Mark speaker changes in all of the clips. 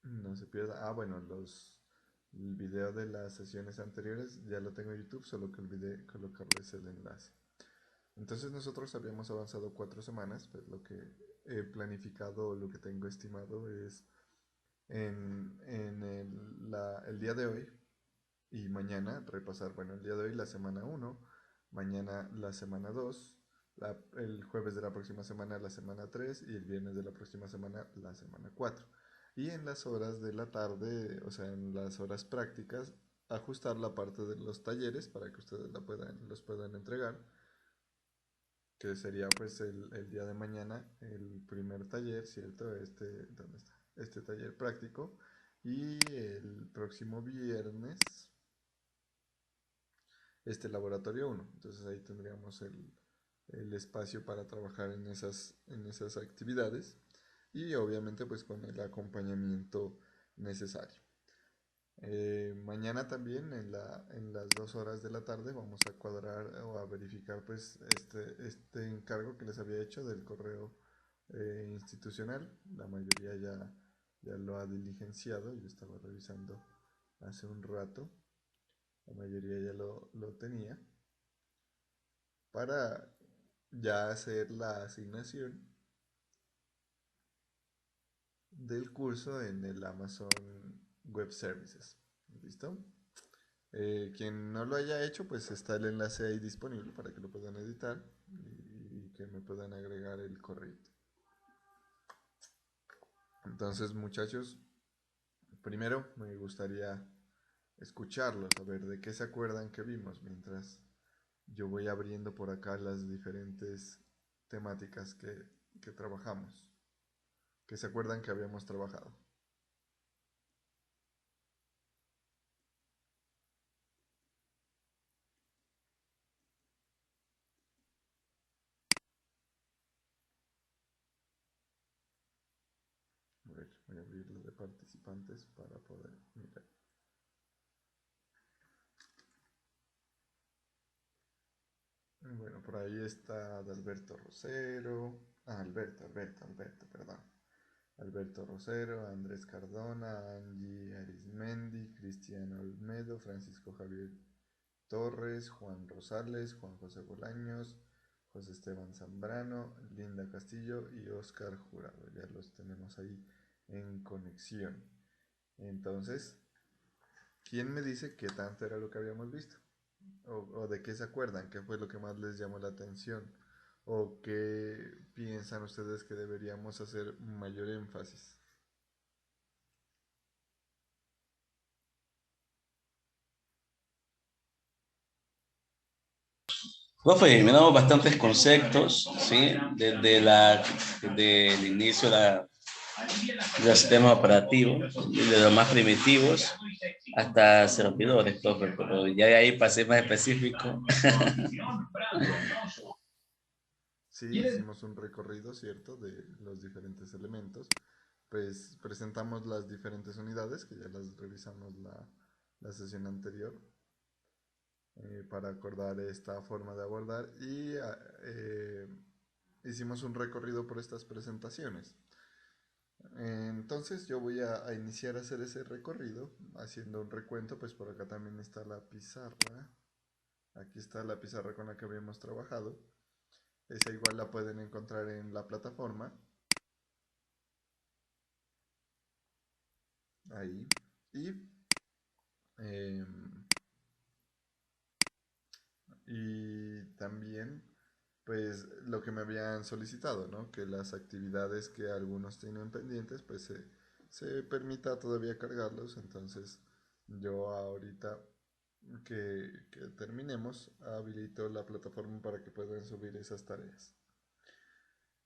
Speaker 1: no se pierda. Ah, bueno, el video de las sesiones anteriores ya lo tengo en YouTube, solo que olvidé colocarles el enlace. Entonces nosotros habíamos avanzado 4 semanas, pues lo que he planificado, lo que tengo estimado es en el día de hoy y mañana repasar, bueno, el día de hoy la semana uno, mañana la semana 2, el jueves de la próxima semana la semana 3 y el viernes de la próxima semana la semana 4. Y en las horas de la tarde, o sea, en las horas prácticas, ajustar la parte de los talleres para que ustedes los puedan entregar, que sería pues el día de mañana el primer taller, ¿cierto? ¿Dónde está? Este taller práctico. Y el próximo viernes este laboratorio uno. Entonces ahí tendríamos el espacio para trabajar en esas actividades y obviamente pues con el acompañamiento necesario. Mañana también en las 2 horas de la tarde vamos a cuadrar o a verificar pues este encargo que les había hecho del correo institucional. La mayoría ya lo ha diligenciado, yo estaba revisando hace un rato, la mayoría ya lo tenía para ya hacer la asignación del curso en el Amazon Web Services. ¿Listo? Quien no lo haya hecho, pues está el enlace ahí disponible para que lo puedan editar y que me puedan agregar el correo. Entonces, muchachos, primero me gustaría escucharlos, a ver de qué se acuerdan que vimos mientras yo voy abriendo por acá las diferentes temáticas que trabajamos, que se acuerdan que habíamos trabajado. A ver, voy a abrir lo de participantes para poder mirar. Bueno, por ahí está Alberto Rosero. Ah, Alberto, perdón. Alberto Rosero, Andrés Cardona, Angie Arismendi, Cristiano Olmedo, Francisco Javier Torres, Juan Rosales, Juan José Bolaños, José Esteban Zambrano, Linda Castillo y Oscar Jurado. Ya los tenemos ahí en conexión. Entonces, ¿quién me dice qué tanto era lo que habíamos visto? O de qué se acuerdan, qué fue lo que más les llamó la atención, o qué piensan ustedes que deberíamos hacer mayor énfasis.
Speaker 2: Profe, miramos bastantes conceptos, ¿sí? Desde el inicio del sistema operativo, de los más primitivos hasta servidores, profe, pero ya de ahí pasé más específico.
Speaker 1: Sí, hicimos un recorrido, ¿cierto?, de los diferentes elementos. Pues presentamos las diferentes unidades, que ya las revisamos la sesión anterior, para acordar esta forma de abordar y hicimos un recorrido por estas presentaciones. Entonces yo voy a iniciar a hacer ese recorrido haciendo un recuento, pues por acá también está la pizarra. Aquí está la pizarra con la que habíamos trabajado. Esa igual la pueden encontrar en la plataforma. Ahí. Y, eh, y también, pues lo que me habían solicitado, ¿no? Que las actividades que algunos tienen pendientes, pues se permita todavía cargarlos. Entonces yo ahorita que terminemos, habilito la plataforma para que puedan subir esas tareas.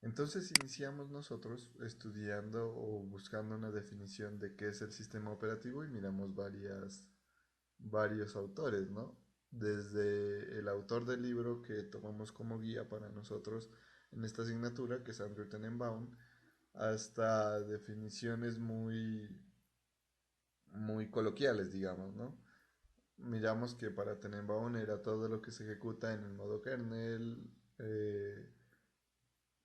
Speaker 1: Entonces iniciamos nosotros estudiando o buscando una definición de qué es el sistema operativo y miramos varios autores, ¿no? Desde el autor del libro que tomamos como guía para nosotros en esta asignatura, que es Andrew Tenenbaum, hasta definiciones muy coloquiales, digamos, ¿no? Miramos que para Tenenbaum era todo lo que se ejecuta en el modo kernel,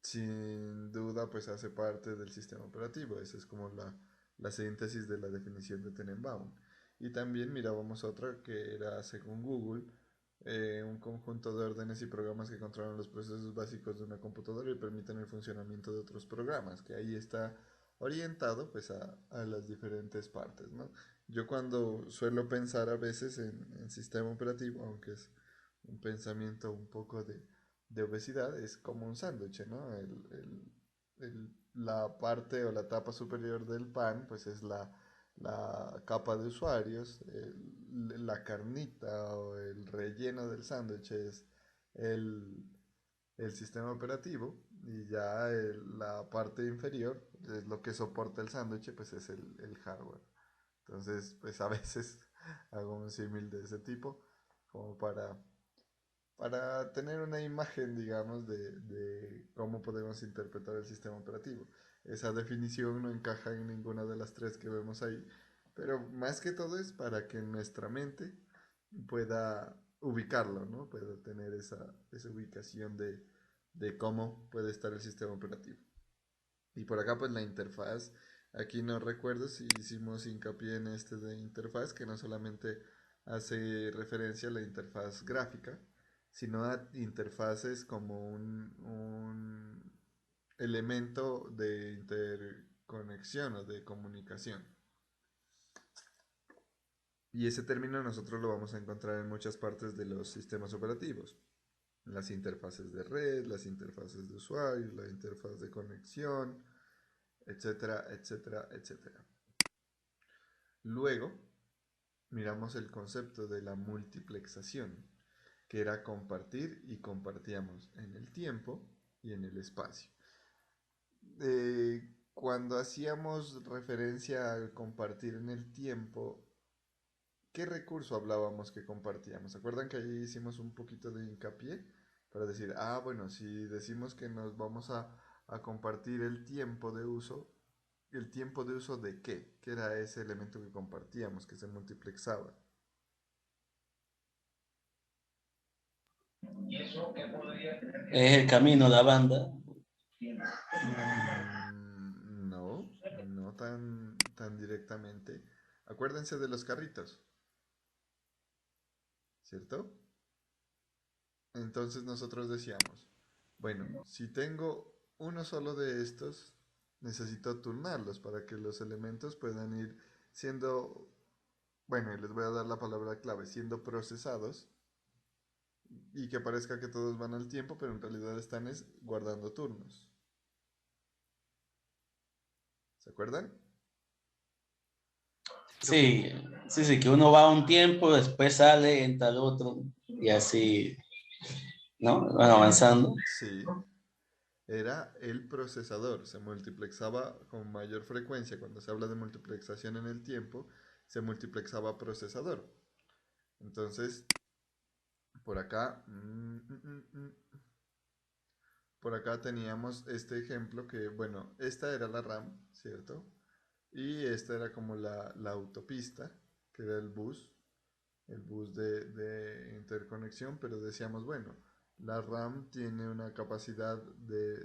Speaker 1: sin duda pues hace parte del sistema operativo. Esa es como la síntesis de la definición de Tenenbaum. Y también mirábamos otra que era, según Google, un conjunto de órdenes y programas que controlan los procesos básicos de una computadora y permiten el funcionamiento de otros programas, que ahí está orientado pues a las diferentes partes, ¿no? Yo cuando suelo pensar a veces en sistema operativo, aunque es un pensamiento un poco de obesidad, es como un sándwich, ¿no? La parte o la tapa superior del pan, pues es la capa de usuarios, la carnita o el relleno del sándwich es el, el sistema operativo y ya la parte inferior es lo que soporta el sándwich, pues es el hardware. Entonces, pues a veces hago un símil de ese tipo como para tener una imagen, digamos, de cómo podemos interpretar el sistema operativo. Esa definición no encaja en ninguna de las tres que vemos ahí, pero más que todo es para que nuestra mente pueda ubicarlo, ¿no? Pueda tener esa ubicación de cómo puede estar el sistema operativo. Y por acá, pues la interfaz. Aquí no recuerdo si hicimos hincapié en este de interfaz, que no solamente hace referencia a la interfaz gráfica, sino a interfaces como un elemento de interconexión o de comunicación. Y ese término nosotros lo vamos a encontrar en muchas partes de los sistemas operativos. Las interfaces de red, las interfaces de usuario, la interfaz de conexión, etcétera, etcétera, etcétera. Luego miramos el concepto de la multiplexación, que era compartir y compartíamos en el tiempo y en el espacio. Cuando hacíamos referencia al compartir en el tiempo, ¿qué recurso hablábamos que compartíamos? ¿Se acuerdan que ahí hicimos un poquito de hincapié para decir, bueno, si decimos que nos vamos a compartir el tiempo de uso de qué? ¿Qué era ese elemento que compartíamos, que se multiplexaba?
Speaker 2: Es el camino, la banda.
Speaker 1: No, no tan directamente. Acuérdense de los carritos, ¿cierto? Entonces nosotros decíamos, bueno, si tengo uno solo de estos, necesito turnarlos para que los elementos puedan ir siendo, bueno, y les voy a dar la palabra clave, siendo procesados y que parezca que todos van al tiempo, pero en realidad están guardando turnos. ¿Se acuerdan?
Speaker 2: Sí, sí, sí, que uno va un tiempo, después sale, entra el otro y así, ¿no? Van avanzando.
Speaker 1: Sí, era el procesador. Se multiplexaba con mayor frecuencia. Cuando se habla de multiplexación en el tiempo, se multiplexaba procesador. Entonces, por acá, por acá teníamos este ejemplo que, bueno, esta era la RAM, ¿cierto? Y esta era como la autopista, que era el bus de interconexión, pero decíamos, bueno, la RAM tiene una capacidad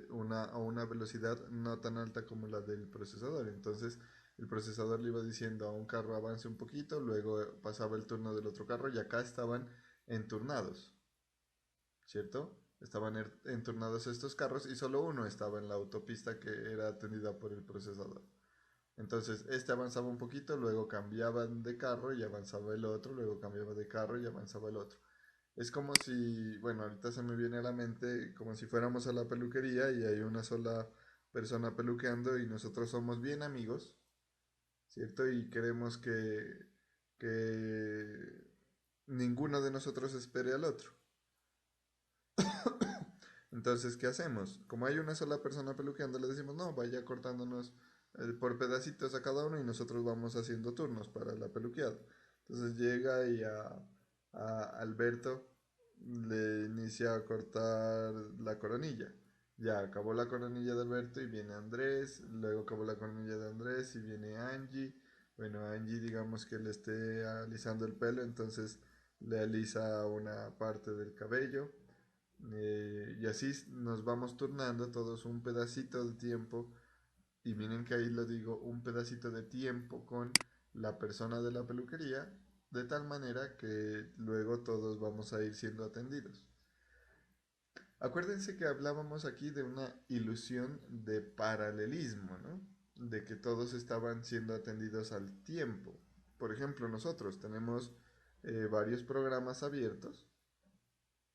Speaker 1: o una velocidad no tan alta como la del procesador. Entonces, el procesador le iba diciendo a un carro avance un poquito, luego pasaba el turno del otro carro y acá estaban enturnados, ¿cierto? Estaban enturnados estos carros y solo uno estaba en la autopista que era atendida por el procesador. Entonces, este avanzaba un poquito, luego cambiaban de carro y avanzaba el otro, luego cambiaba de carro y avanzaba el otro. Es como si, bueno, ahorita se me viene a la mente como si fuéramos a la peluquería y hay una sola persona peluqueando y nosotros somos bien amigos, ¿cierto? Y queremos que ninguno de nosotros espere al otro. Entonces, ¿qué hacemos? Como hay una sola persona peluqueando, le decimos, no, vaya cortándonos por pedacitos a cada uno y nosotros vamos haciendo turnos para la peluqueada. Entonces llega y a Alberto le inicia a cortar la coronilla. Ya acabó la coronilla de Alberto y viene Andrés, luego acabó la coronilla de Andrés y viene Angie. Bueno, Angie digamos que le esté alisando el pelo, entonces le alisa una parte del cabello. Y así nos vamos turnando todos un pedacito de tiempo y miren que ahí lo digo, un pedacito de tiempo con la persona de la peluquería, de tal manera que luego todos vamos a ir siendo atendidos. Acuérdense que hablábamos aquí de una ilusión de paralelismo, ¿no? De que todos estaban siendo atendidos al tiempo. Por ejemplo, nosotros tenemos varios programas abiertos,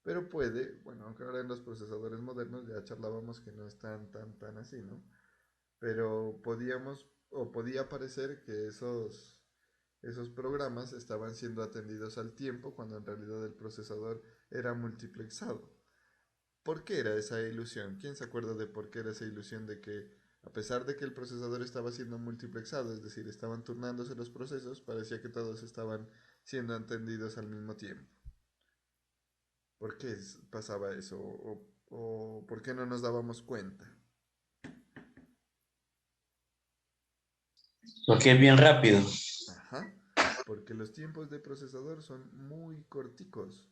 Speaker 1: pero puede, bueno, aunque ahora en los procesadores modernos ya charlábamos que no es tan así, ¿no? Pero podíamos, o podía parecer que esos programas estaban siendo atendidos al tiempo cuando en realidad el procesador era multiplexado. ¿Por qué era esa ilusión? ¿Quién se acuerda de por qué era esa ilusión de que a pesar de que el procesador estaba siendo multiplexado, es decir, estaban turnándose los procesos, parecía que todos estaban siendo atendidos al mismo tiempo? ¿Por qué pasaba eso? ¿O por qué no nos dábamos cuenta?
Speaker 2: Porque es bien rápido.
Speaker 1: Ajá, porque los tiempos de procesador son muy corticos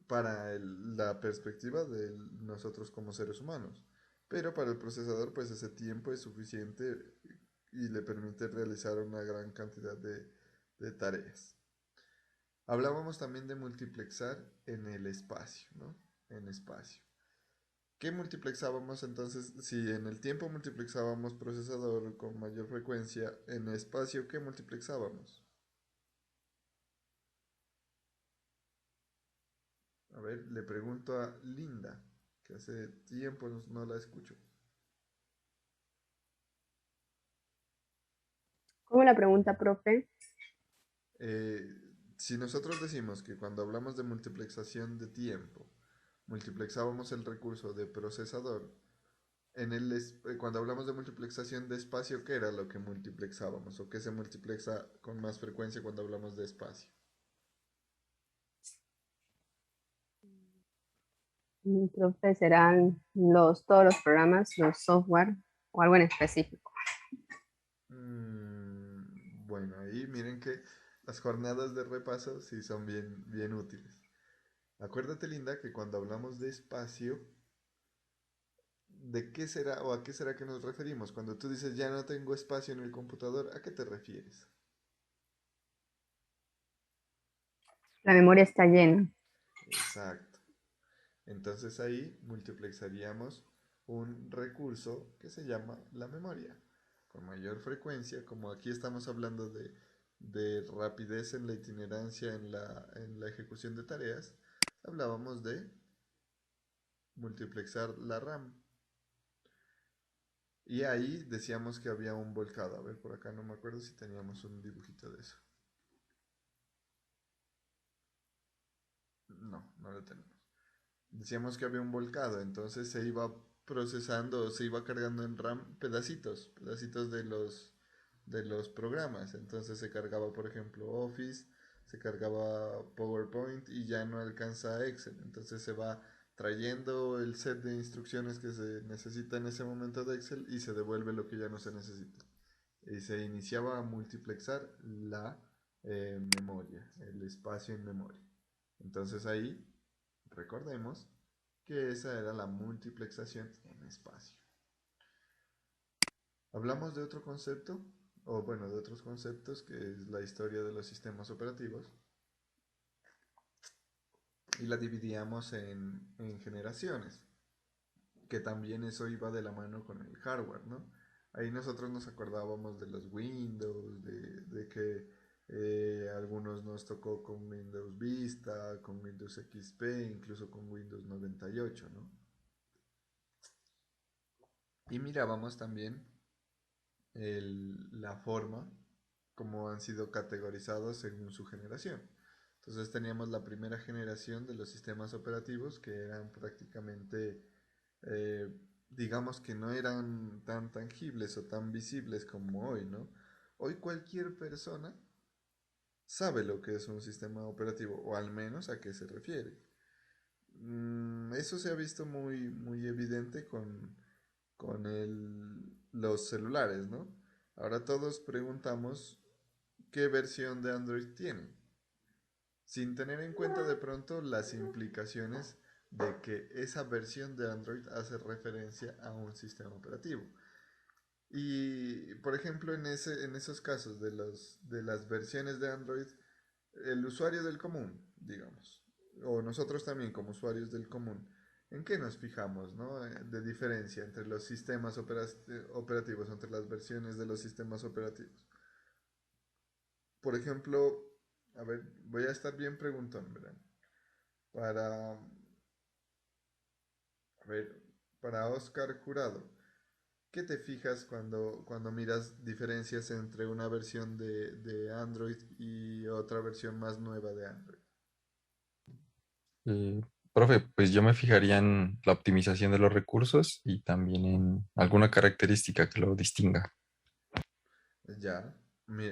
Speaker 1: para la perspectiva de nosotros como seres humanos. Pero para el procesador, pues ese tiempo es suficiente y le permite realizar una gran cantidad de tareas. Hablábamos también de multiplexar en el espacio, ¿no? En espacio. ¿Qué multiplexábamos entonces? Si en el tiempo multiplexábamos procesador con mayor frecuencia, en espacio, ¿qué multiplexábamos? A ver, le pregunto a Linda, que hace tiempo no la escucho.
Speaker 3: ¿Cómo la pregunta, profe?
Speaker 1: Eh, si nosotros decimos que cuando hablamos de multiplexación de tiempo, multiplexábamos el recurso de procesador, cuando hablamos de multiplexación de espacio, ¿qué era lo que multiplexábamos? ¿O qué se multiplexa con más frecuencia cuando hablamos de espacio?
Speaker 3: Profe, serán todos los programas, los software o algo en específico.
Speaker 1: Bueno, ahí miren que las jornadas de repaso sí son bien útiles. Acuérdate, Linda, que cuando hablamos de espacio, ¿de qué será o a qué será que nos referimos? Cuando tú dices ya no tengo espacio en el computador, ¿a qué te refieres?
Speaker 3: La memoria está llena.
Speaker 1: Exacto. Entonces ahí multiplexaríamos un recurso que se llama la memoria. Con mayor frecuencia, como aquí estamos hablando de rapidez en la itinerancia en la ejecución de tareas, hablábamos de multiplexar la RAM. Y ahí decíamos que había un volcado. A ver, por acá no me acuerdo si teníamos un dibujito de eso. No lo tenemos. Decíamos que había un volcado, entonces se iba procesando, se iba cargando en RAM pedacitos de los programas. Entonces se cargaba, por ejemplo, Office, se cargaba PowerPoint y ya no alcanza Excel. Entonces se va trayendo el set de instrucciones que se necesita en ese momento de Excel y se devuelve lo que ya no se necesita. Y se iniciaba a multiplexar la memoria, el espacio en memoria. Entonces ahí recordemos que esa era la multiplexación en espacio. Hablamos de otro concepto, o bueno, de otros conceptos, que es la historia de los sistemas operativos, y la dividíamos en generaciones, que también eso iba de la mano con el hardware, ¿no? Ahí nosotros nos acordábamos de los Windows, de que algunos nos tocó con Windows Vista, con Windows XP, incluso con Windows 98, ¿no? Y mirábamos también la forma como han sido categorizados según su generación. Entonces teníamos la primera generación de los sistemas operativos que eran prácticamente, eh, digamos que no eran tan tangibles o tan visibles como hoy, ¿no? Hoy cualquier persona sabe lo que es un sistema operativo o al menos a qué se refiere. Eso se ha visto muy evidente con los celulares, ¿no? Ahora todos preguntamos qué versión de Android tienen, sin tener en cuenta de pronto las implicaciones de que esa versión de Android hace referencia a un sistema operativo. Y, por ejemplo, en esos casos de las versiones de Android, el usuario del común, digamos, o nosotros también como usuarios del común, ¿en qué nos fijamos, no? De diferencia entre los sistemas operativos, entre las versiones de los sistemas operativos. Por ejemplo, a ver, voy a estar bien preguntón, ¿verdad? Para, a ver, para Oscar Jurado, ¿qué te fijas cuando miras diferencias entre una versión de Android y otra versión más nueva de Android?
Speaker 4: Eh, Profe, pues yo me fijaría en la optimización de los recursos y también en alguna característica que lo distinga.
Speaker 1: Ya,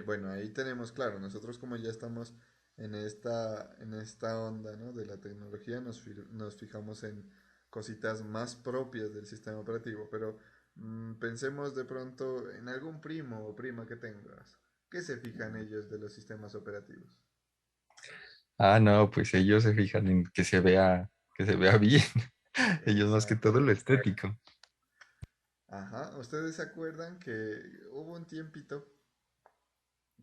Speaker 1: bueno, ahí tenemos, claro, nosotros como ya estamos en esta onda, ¿no? De la tecnología, nos fijamos en cositas más propias del sistema operativo, pero pensemos de pronto en algún primo o prima que tengas. ¿Qué se fijan ellos de los sistemas operativos?
Speaker 4: Ah, no, pues ellos se fijan en que se vea bien. Ellos más que todo
Speaker 1: Exacto.
Speaker 4: lo estético.
Speaker 1: Ajá, ¿ustedes se acuerdan que hubo un tiempito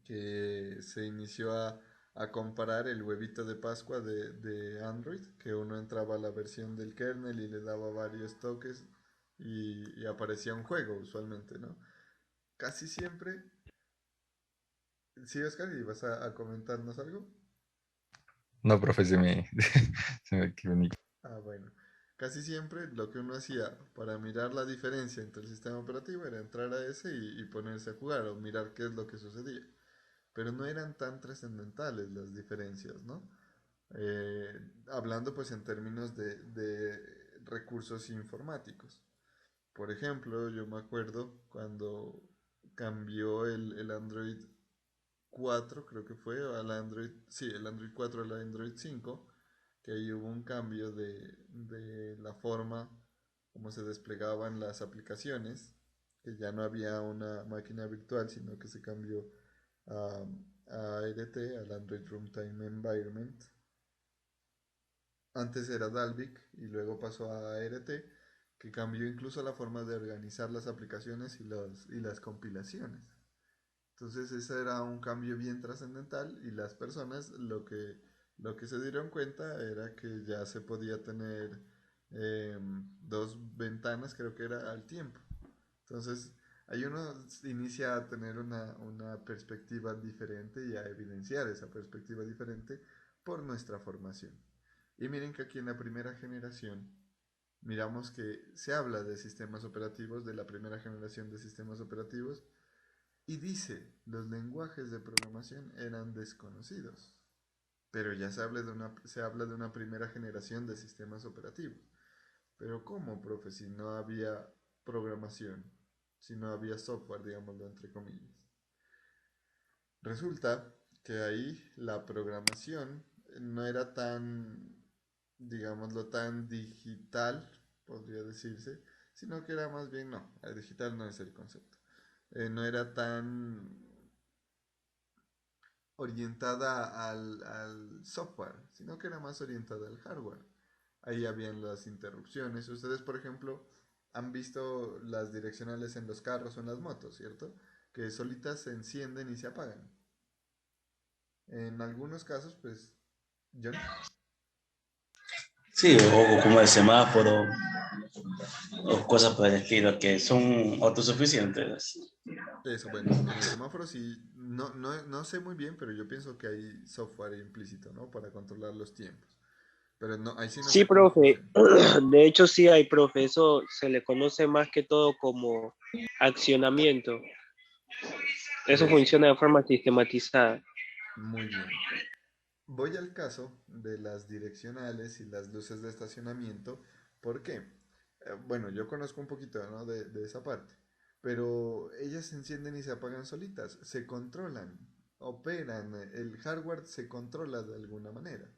Speaker 1: que se inició a comparar el huevito de Pascua de Android, que uno entraba a la versión del kernel y le daba varios toques y aparecía un juego usualmente, ¿no? Casi siempre, sí, Oscar, ¿y vas a comentarnos algo?
Speaker 4: No, profe, se me quedó
Speaker 1: Ah, bueno. Casi siempre lo que uno hacía para mirar la diferencia entre el sistema operativo era entrar a ese y ponerse a jugar o mirar qué es lo que sucedía. Pero no eran tan trascendentales las diferencias, ¿no? Hablando pues en términos de recursos informáticos. Por ejemplo, yo me acuerdo cuando cambió el Android 4, creo que fue, al Android, sí, el Android 4 al Android 5, que ahí hubo un cambio de la forma como se desplegaban las aplicaciones, que ya no había una máquina virtual, sino que se cambió a, a ART, al Android Runtime Environment. Antes era Dalvik y luego pasó a ART, que cambió incluso la forma de organizar las aplicaciones y las compilaciones. Entonces ese era un cambio bien trascendental y las personas lo que se dieron cuenta era que ya se podía tener dos ventanas, creo que era al tiempo. Entonces ahí uno inicia a tener una perspectiva diferente y a evidenciar esa perspectiva diferente por nuestra formación. Y miren que aquí en la primera generación miramos que se habla de sistemas operativos, de la primera generación de sistemas operativos, y dice, los lenguajes de programación eran desconocidos. Pero ya se habla de una primera generación de sistemas operativos. Pero ¿cómo, profe, si no había programación? Si no había software, digámoslo entre comillas. Resulta que ahí la programación no era tan, digámoslo, tan digital, podría decirse, sino que era más bien, no, el digital no es el concepto. No era tan orientada al software, sino que era más orientada al hardware. Ahí habían las interrupciones. Ustedes, por ejemplo, han visto las direccionales en los carros o en las motos, ¿cierto? Que solitas se encienden y se apagan. En algunos casos, pues, John.
Speaker 2: Sí, o como el semáforo, o cosas por el estilo, que son autosuficientes.
Speaker 1: Eso, bueno, en el semáforo sí, no sé muy bien, pero yo pienso que hay software implícito, ¿no? Para controlar los tiempos. Pero no, ahí sí no
Speaker 5: Sí,
Speaker 1: sé cómo
Speaker 5: profe.
Speaker 1: funciona.
Speaker 5: De hecho, sí hay, profe. Eso se le conoce más que todo como accionamiento. Eso
Speaker 1: Eso,
Speaker 5: funciona de forma sistematizada.
Speaker 1: muy bien. Voy al caso de las direccionales y las luces de estacionamiento. ¿Por qué? Bueno, yo conozco un poquito, ¿no? de esa parte, pero ellas se encienden y se apagan solitas, se controlan, operan, el hardware se controla de alguna manera.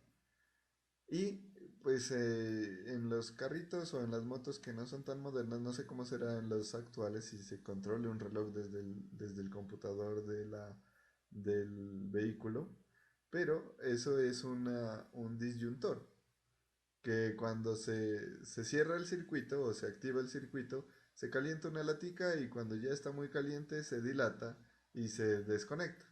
Speaker 1: Y pues en los carritos o en las motos que no son tan modernas, no sé cómo será en los actuales si se controle un reloj desde el computador del vehículo, pero eso es un disyuntor, que cuando se cierra el circuito o se activa el circuito, Se calienta una latica y cuando ya está muy caliente se dilata y se desconecta.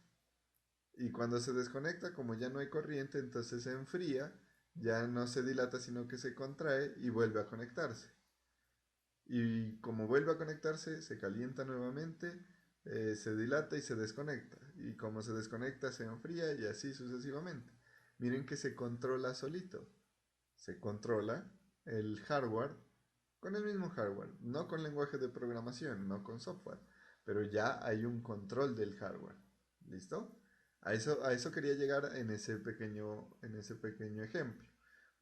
Speaker 1: Y cuando se desconecta, como ya no hay corriente, entonces se enfría, ya no se dilata sino que se contrae y vuelve a conectarse. Y como vuelve a conectarse, se calienta nuevamente, se dilata y se desconecta. Y como se desconecta, se enfría y así sucesivamente. Miren que se controla solito. Se controla el hardware con el mismo hardware, no con lenguaje de programación, no con software, pero ya hay un control del hardware. ¿Listo? A eso quería llegar en ese pequeño ejemplo.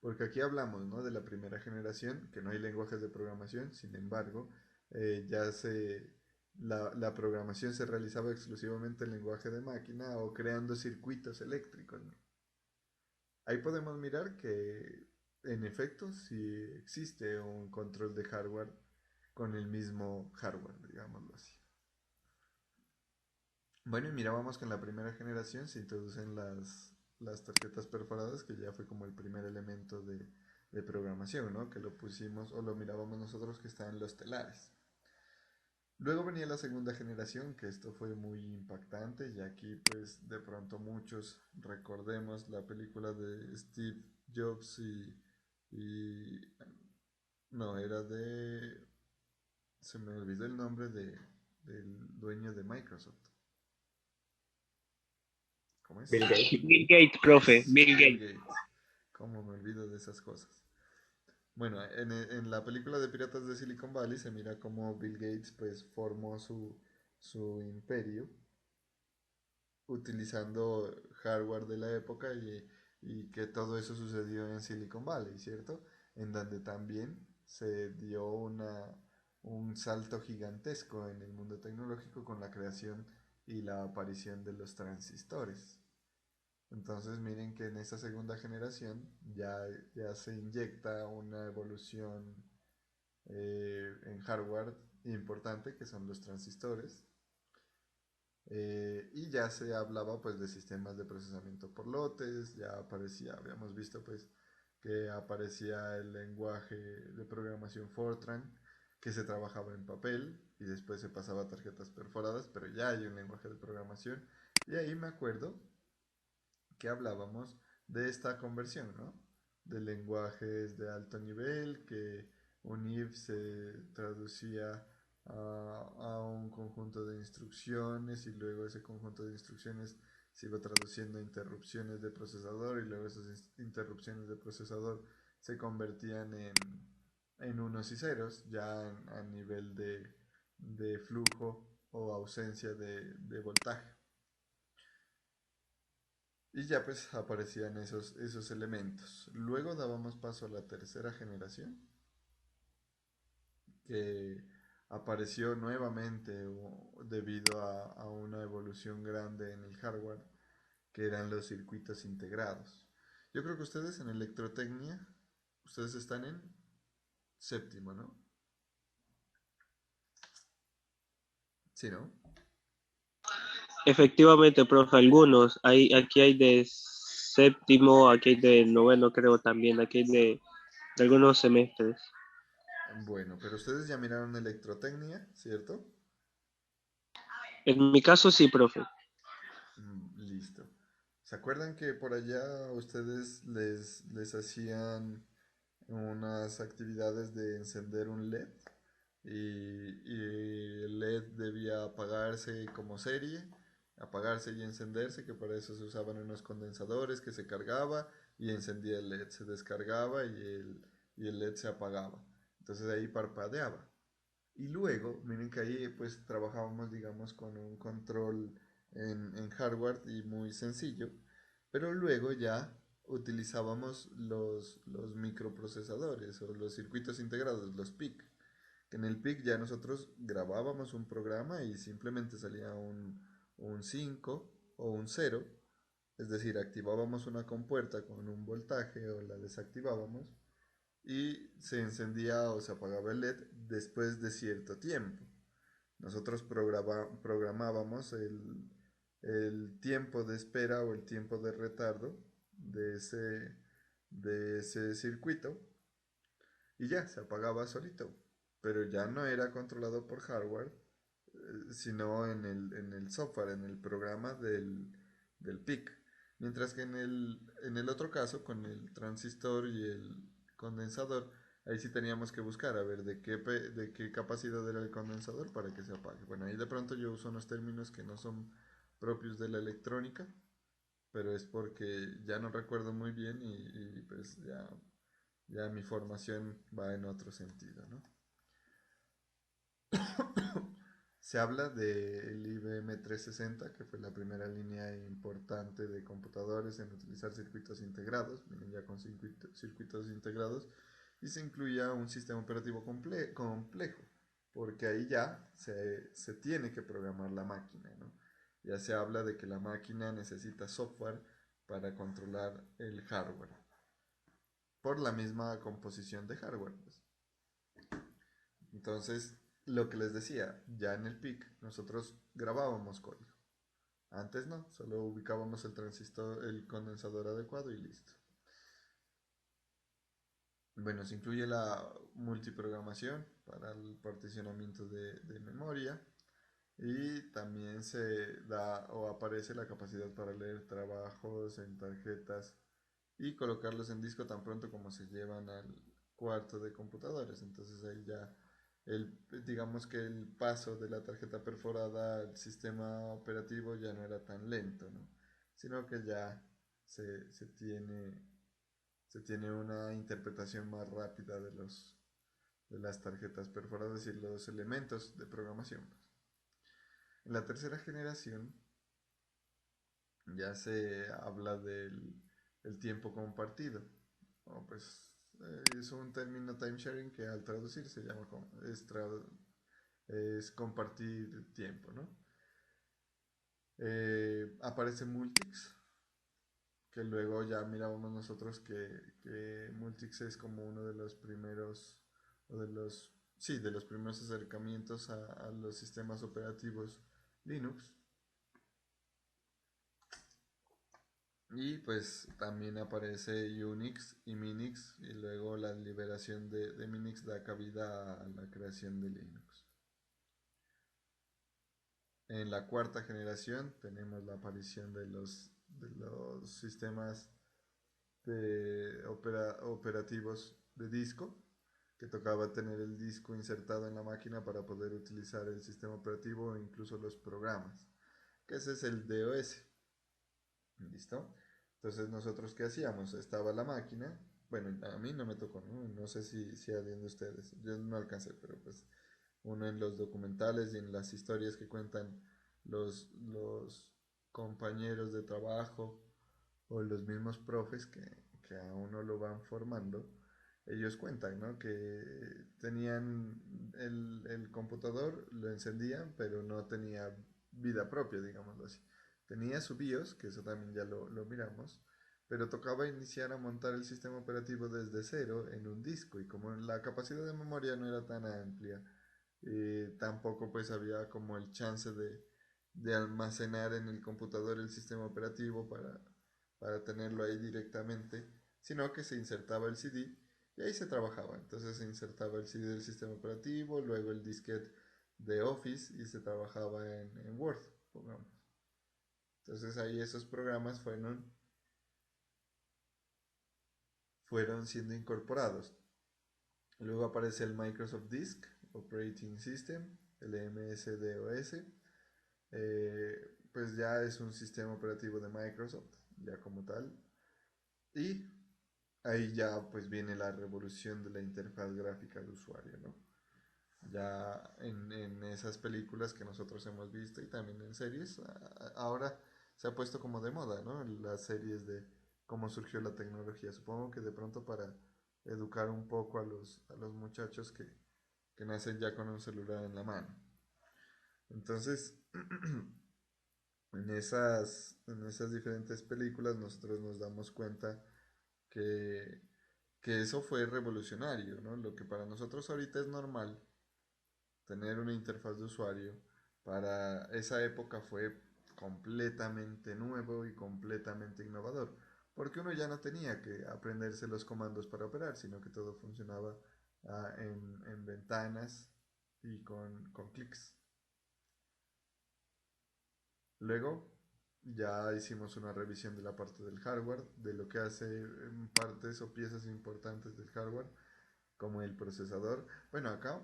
Speaker 1: Porque aquí hablamos, ¿no?, de la primera generación, que no hay lenguajes de programación, sin embargo, ya la programación se realizaba exclusivamente en lenguaje de máquina o creando circuitos eléctricos, ¿no? Ahí podemos mirar que en efecto sí existe un control de hardware con el mismo hardware, digámoslo así. Bueno, y mirábamos que en la primera generación se introducen las tarjetas perforadas, que ya fue como el primer elemento de programación, ¿no? Que lo pusimos o lo mirábamos nosotros que está en los telares. Luego venía la segunda generación, que esto fue muy impactante, y aquí pues de pronto muchos recordemos la película de Steve Jobs y no, era de, se me olvidó el nombre del dueño de Microsoft. ¿Cómo es?
Speaker 5: Bill Gates. Bill Gates, profe,
Speaker 1: Es
Speaker 5: Bill
Speaker 1: Bill
Speaker 5: Gates.
Speaker 1: Gates. ¿Cómo me olvido de esas cosas? Bueno, en la película de Piratas de Silicon Valley se mira cómo Bill Gates pues formó su imperio utilizando hardware de la época y que todo eso sucedió en Silicon Valley, ¿cierto? En donde también se dio un salto gigantesco en el mundo tecnológico con la creación y la aparición de los transistores. Entonces miren que en esta segunda generación ya se inyecta una evolución en hardware importante que son los transistores, y ya se hablaba pues de sistemas de procesamiento por lotes, ya aparecía, habíamos visto pues que aparecía el lenguaje de programación Fortran, que se trabajaba en papel y después se pasaba a tarjetas perforadas, pero ya hay un lenguaje de programación. Y ahí me acuerdo que hablábamos de esta conversión, ¿no? De lenguajes de alto nivel, que un if se traducía a un conjunto de instrucciones y luego ese conjunto de instrucciones se iba traduciendo a interrupciones de procesador y luego esas interrupciones de procesador se convertían en unos y ceros ya a nivel de flujo o ausencia de voltaje. Y ya pues aparecían esos elementos. Luego dábamos paso a la tercera generación, que apareció nuevamente debido a una evolución grande en el hardware, que eran los circuitos integrados. Yo creo que ustedes en electrotecnia, ustedes están en séptimo, ¿no? Sí, ¿no?
Speaker 5: Efectivamente, profe, algunos. Aquí hay de séptimo, aquí hay de noveno, creo también, aquí hay de algunos semestres.
Speaker 1: Bueno, pero ustedes ya miraron electrotecnia, ¿cierto?
Speaker 5: En mi caso sí, profe.
Speaker 1: Listo. ¿Se acuerdan que por allá ustedes les hacían unas actividades de encender un LED y el LED debía apagarse como serie, apagarse y encenderse, que para eso se usaban unos condensadores que se cargaba y encendía el LED, se descargaba y el LED se apagaba. Entonces ahí parpadeaba. Y luego, miren que ahí pues trabajábamos, digamos, con un control en hardware y muy sencillo, pero luego ya utilizábamos los microprocesadores o los circuitos integrados, los PIC. En el PIC ya nosotros grabábamos un programa y simplemente salía un 5 o un 0, es decir, activábamos una compuerta con un voltaje o la desactivábamos y se encendía o se apagaba el LED después de cierto tiempo. Nosotros programábamos el tiempo de espera o el tiempo de retardo de ese circuito y ya se apagaba solito. pero ya no era controlado por hardware, sino en el software, en el programa del PIC. Mientras que en el otro caso, con el transistor y el condensador, ahí sí teníamos que buscar a ver de qué capacidad era el condensador para que se apague. Bueno, ahí de pronto yo uso unos términos que no son propios de la electrónica, pero es porque ya no recuerdo muy bien y pues ya mi formación va en otro sentido, ¿no? Se habla del IBM 360, que fue la primera línea importante de computadores en utilizar circuitos integrados, vienen ya con circuitos integrados, y se incluía un sistema operativo complejo, porque ahí ya se tiene que programar la máquina, ¿no? Ya se habla de que la máquina necesita software para controlar el hardware, por la misma composición de hardware, pues. Entonces, lo que les decía, ya en el PIC nosotros grabábamos código. Antes no, solo ubicábamos el transistor, el condensador adecuado y listo. Bueno, se incluye la multiprogramación para el particionamiento de memoria y también se da o aparece la capacidad para leer trabajos en tarjetas y colocarlos en disco tan pronto como se llevan al cuarto de computadores. Entonces ahí ya digamos que el paso de la tarjeta perforada al sistema operativo ya no era tan lento, ¿no? Sino que ya se, se tiene, se tiene una interpretación más rápida de las tarjetas perforadas y los elementos de programación. En la tercera generación ya se habla el tiempo compartido. O pues es un término time sharing que al traducir se llama es compartir tiempo, ¿no? Aparece Multics, que luego ya mirábamos nosotros que Multics es como uno de los primeros, o de los, sí, de los primeros acercamientos a los sistemas operativos Linux. Y pues también aparece Unix y Minix y luego la liberación de Minix da cabida a la creación de Linux. En la cuarta generación tenemos la aparición de los sistemas operativos de disco, que tocaba tener el disco insertado en la máquina para poder utilizar el sistema operativo e incluso los programas, que ese es el DOS. ¿Listo? Entonces nosotros ¿qué hacíamos? Estaba la máquina, bueno, a mí no me tocó, no, no sé si a alguien de ustedes, yo no alcancé, pero pues uno en los documentales y en las historias que cuentan los compañeros de trabajo o los mismos profes que a uno lo van formando, ellos cuentan, ¿no? Que tenían el computador, lo encendían, pero no tenía vida propia, digámoslo así. Tenía su BIOS, que eso también ya lo miramos, pero tocaba iniciar a montar el sistema operativo desde cero en un disco y como la capacidad de memoria no era tan amplia, tampoco pues había como el chance de almacenar en el computador el sistema operativo para tenerlo ahí directamente, sino que se insertaba el CD y ahí se trabajaba. Entonces se insertaba el CD del sistema operativo, luego el disquete de Office y se trabajaba en Word, pongamos. Entonces ahí esos programas fueron siendo incorporados. Luego aparece el Microsoft Disk Operating System, el MS-DOS. Pues ya es un sistema operativo de Microsoft, ya como tal. Y ahí ya pues viene la revolución de la interfaz gráfica de usuario, ¿no? Ya en esas películas que nosotros hemos visto y también en series, ahora se ha puesto como de moda, ¿no? Las series de cómo surgió la tecnología. Supongo que de pronto para educar un poco a los muchachos que nacen ya con un celular en la mano. Entonces, en esas diferentes películas nosotros nos damos cuenta que, que eso fue revolucionario, ¿no? Lo que para nosotros ahorita es normal, tener una interfaz de usuario, para esa época fue completamente nuevo y completamente innovador, porque uno ya no tenía que aprenderse los comandos para operar, sino que todo funcionaba en ventanas y con clics. Luego ya hicimos una revisión de la parte del hardware, de lo que hace partes o piezas importantes del hardware, como el procesador. Bueno, acá,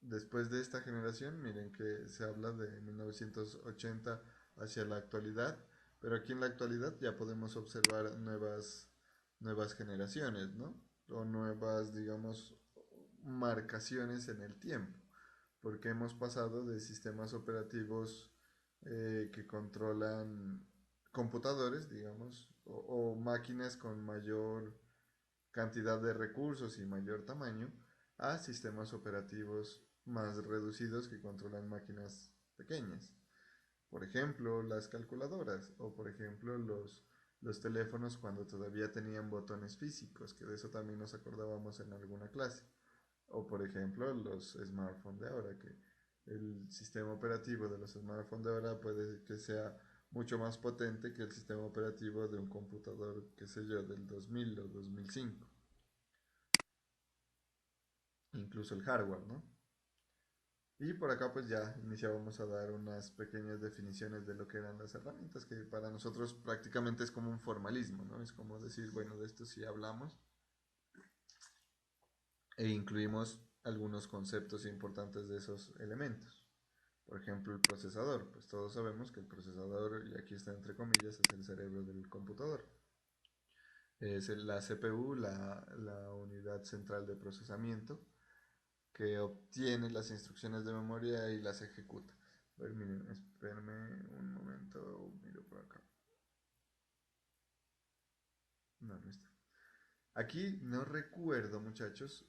Speaker 1: después de esta generación, miren que se habla de 1980 hacia la actualidad, pero aquí en la actualidad ya podemos observar nuevas generaciones, ¿no? O nuevas, digamos, marcaciones en el tiempo, porque hemos pasado de sistemas operativos que controlan computadores, digamos, o máquinas con mayor cantidad de recursos y mayor tamaño, a sistemas operativos más reducidos que controlan máquinas pequeñas. Por ejemplo, las calculadoras o por ejemplo los teléfonos cuando todavía tenían botones físicos, que de eso también nos acordábamos en alguna clase. O por ejemplo los smartphones de ahora, que el sistema operativo de los smartphones de ahora puede que sea mucho más potente que el sistema operativo de un computador, qué sé yo, del 2000 o 2005. Incluso el hardware, ¿no? Y por acá pues ya iniciábamos a dar unas pequeñas definiciones de lo que eran las herramientas, que para nosotros prácticamente es como un formalismo, ¿no? Es como decir, bueno, de esto sí hablamos e incluimos algunos conceptos importantes de esos elementos. Por ejemplo, el procesador. Pues todos sabemos que el procesador, y aquí está entre comillas, es el cerebro del computador. Es la CPU, la unidad central de procesamiento, que obtiene las instrucciones de memoria y las ejecuta. A ver, miren, espérenme un momento, miro por acá. No, no está. Aquí no recuerdo, muchachos,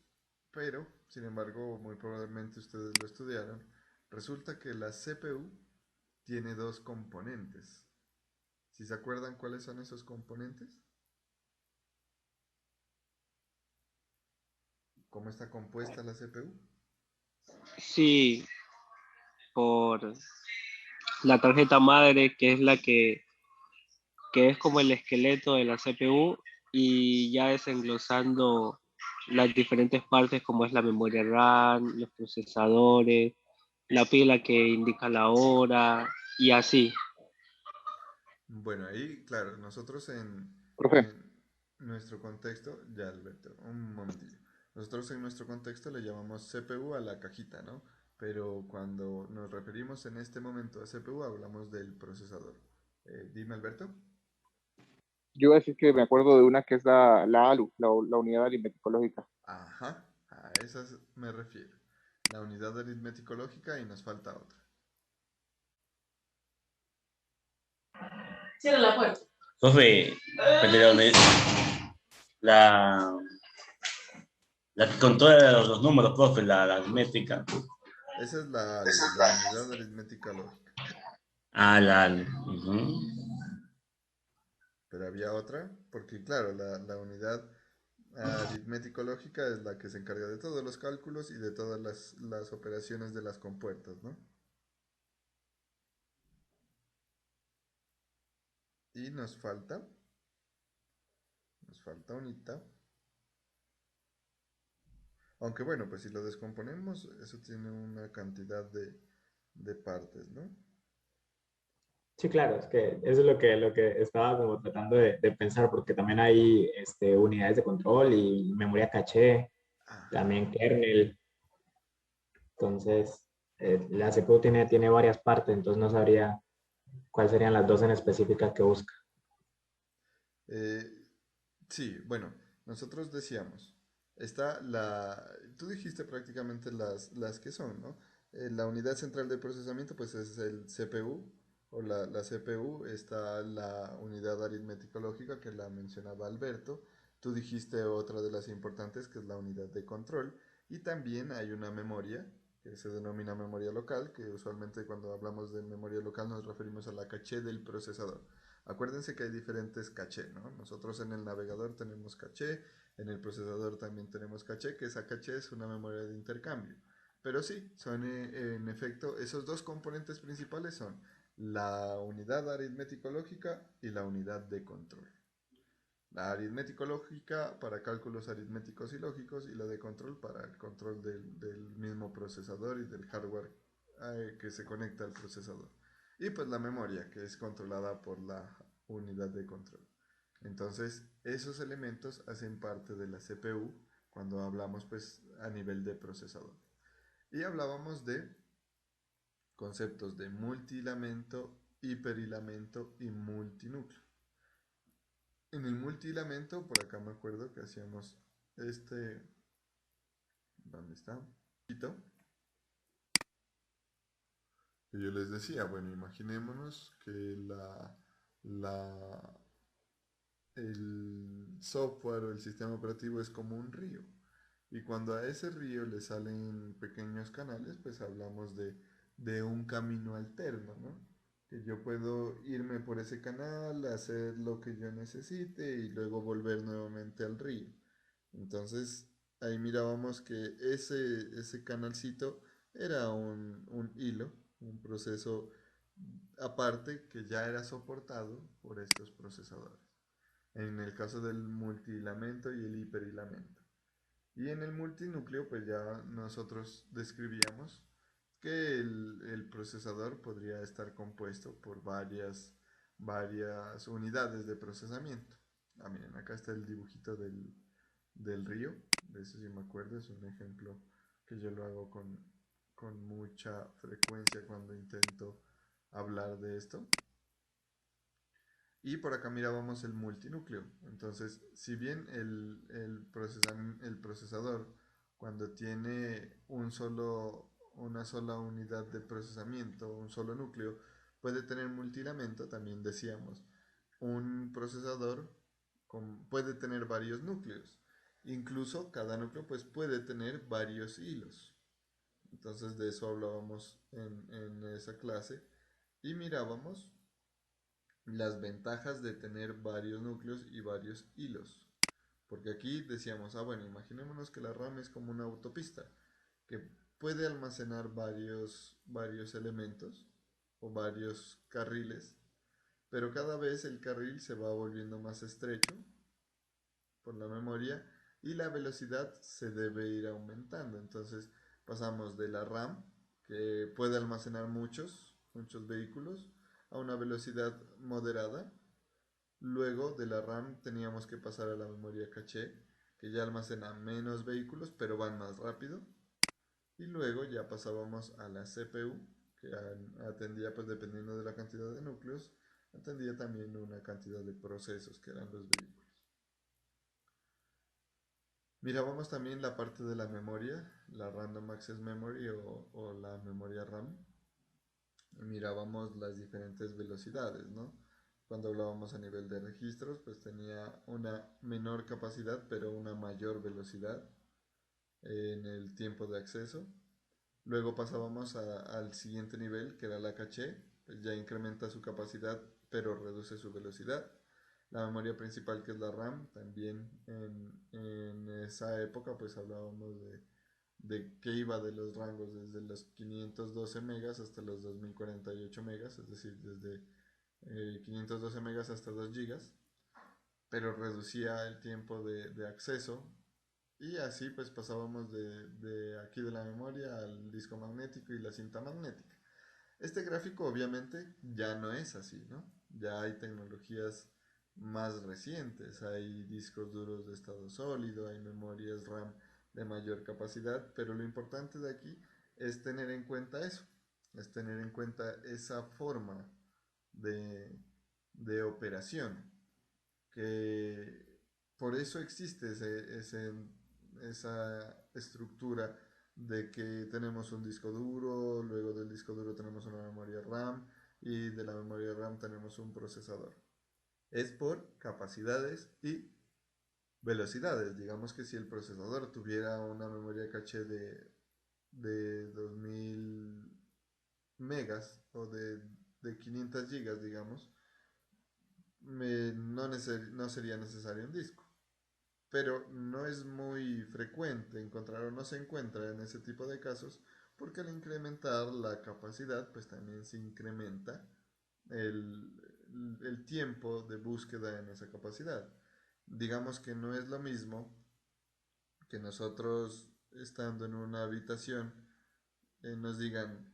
Speaker 1: pero, sin embargo, muy probablemente ustedes lo estudiaron. Resulta que la CPU tiene dos componentes. ¿Si se acuerdan cuáles son esos componentes? ¿Cómo está compuesta la CPU?
Speaker 5: Sí, por la tarjeta madre, que es la que es como el esqueleto de la CPU, y ya desenglosando las diferentes partes como es la memoria RAM, los procesadores, la pila que indica la hora y así.
Speaker 1: Bueno, ahí, claro, nosotros
Speaker 6: Profe,
Speaker 1: en nuestro contexto, ya Alberto, un momentillo. Nosotros en nuestro contexto le llamamos CPU a la cajita, ¿no? Pero cuando nos referimos en este momento a CPU, hablamos del procesador. Dime, Alberto.
Speaker 6: yo iba a decir que me acuerdo de una que es la ALU, la unidad aritmética lógica.
Speaker 1: Ajá, a esas me refiero. La unidad aritmético lógica y nos falta otra.
Speaker 2: Cierra la puerta. Profe, perdón, la, la que controla los números, profe, la aritmética.
Speaker 1: Esa es la ALU, la unidad aritmética lógica.
Speaker 2: Ah, ujú.
Speaker 1: Pero había otra, porque claro, la unidad aritmético-lógica es la que se encarga de todos los cálculos y de todas las operaciones de las compuertas, ¿no? Y nos falta unita. Aunque bueno, pues si lo descomponemos, eso tiene una cantidad de partes, ¿no?
Speaker 7: Sí, claro, es que eso es lo que estaba como tratando de pensar, porque también hay unidades de control y memoria caché,
Speaker 1: Ajá.
Speaker 7: también kernel, entonces la CPU tiene varias partes, entonces no sabría cuáles serían las dos en específica que busca.
Speaker 1: Eh, sí, bueno, nosotros decíamos, tú dijiste prácticamente las que son, ¿no? La unidad central de procesamiento, pues es el CPU o la CPU, está la unidad aritmético lógica que la mencionaba Alberto, tú dijiste otra de las importantes que es la unidad de control y también hay una memoria que se denomina memoria local, que usualmente cuando hablamos de memoria local nos referimos a la caché del procesador. Acuérdense que hay diferentes caché, ¿no? Nosotros en el navegador tenemos caché, en el procesador también tenemos caché, que esa caché es una memoria de intercambio. Pero sí, son en efecto, esos dos componentes principales son la unidad aritmético-lógica y la unidad de control. La aritmético-lógica para cálculos aritméticos y lógicos, y la de control para el control del mismo procesador y del hardware que se conecta al procesador. Y pues la memoria, que es controlada por la unidad de control. Entonces, esos elementos hacen parte de la CPU cuando hablamos pues a nivel de procesador. Y hablábamos de conceptos de multilamento, hiperhilamento y multinúcleo. En el multilamento, por acá me acuerdo que hacíamos ¿dónde está? Que yo les decía, bueno, imaginémonos que el software o el sistema operativo es como un río. Y cuando a ese río le salen pequeños canales, pues hablamos de un camino alterno, ¿no? Que yo puedo irme por ese canal, hacer lo que yo necesite y luego volver nuevamente al río. Entonces ahí mirábamos que ese canalcito era un hilo, un proceso aparte que ya era soportado por estos procesadores. En el caso del multihilamento y el hiperhilamento. Y en el multinúcleo, pues ya nosotros describíamos que el procesador podría estar compuesto por varias unidades de procesamiento. Ah, miren, acá está el dibujito del río, de eso sí me acuerdo, es un ejemplo que yo lo hago con mucha frecuencia cuando intento hablar de esto. Y por acá mirábamos el multinúcleo. Entonces, si bien el procesador, cuando tiene una sola unidad de procesamiento, un solo núcleo, puede tener multilamento, también decíamos, un procesador puede tener varios núcleos. Incluso cada núcleo pues, puede tener varios hilos. Entonces de eso hablábamos en esa clase y mirábamos las ventajas de tener varios núcleos y varios hilos. Porque aquí decíamos, bueno, imaginémonos que la RAM es como una autopista que puede almacenar varios elementos o varios carriles, pero cada vez el carril se va volviendo más estrecho por la memoria y la velocidad se debe ir aumentando. Entonces pasamos de la RAM, que puede almacenar muchos vehículos, a una velocidad moderada. Luego de la RAM teníamos que pasar a la memoria caché, que ya almacena menos vehículos, pero van más rápido. Y luego ya pasábamos a la CPU, que atendía, pues dependiendo de la cantidad de núcleos, atendía también una cantidad de procesos, que eran los vehículos. Mirábamos también la parte de la memoria, la Random Access Memory o la memoria RAM. Mirábamos las diferentes velocidades, ¿no? Cuando hablábamos a nivel de registros, pues tenía una menor capacidad, pero una mayor velocidad en el tiempo de acceso. Luego pasábamos al siguiente nivel, que era la caché, pues ya incrementa su capacidad, pero reduce su velocidad. La memoria principal, que es la RAM, también en esa época pues hablábamos de que iba de los rangos desde los 512 megas hasta los 2048 megas, es decir, desde 512 megas hasta 2 gigas, pero reducía el tiempo de acceso y así pues pasábamos de aquí de la memoria al disco magnético y la cinta magnética. Este gráfico obviamente ya no es así, ¿no? Ya hay tecnologías más recientes, hay discos duros de estado sólido, hay memorias RAM de mayor capacidad, pero lo importante de aquí es tener en cuenta eso, es tener en cuenta esa forma de, de operación, que por eso existe esa estructura de que tenemos un disco duro, luego del disco duro tenemos una memoria RAM y de la memoria RAM tenemos un procesador. Es por capacidades y velocidades. Digamos que si el procesador tuviera una memoria caché de 2000 megas o de 500 gigas, digamos, no sería necesario un disco. Pero no es muy frecuente encontrar o no se encuentra en ese tipo de casos porque al incrementar la capacidad pues también se incrementa el tiempo de búsqueda en esa capacidad. digamos que no es lo mismo que nosotros estando en una habitación nos digan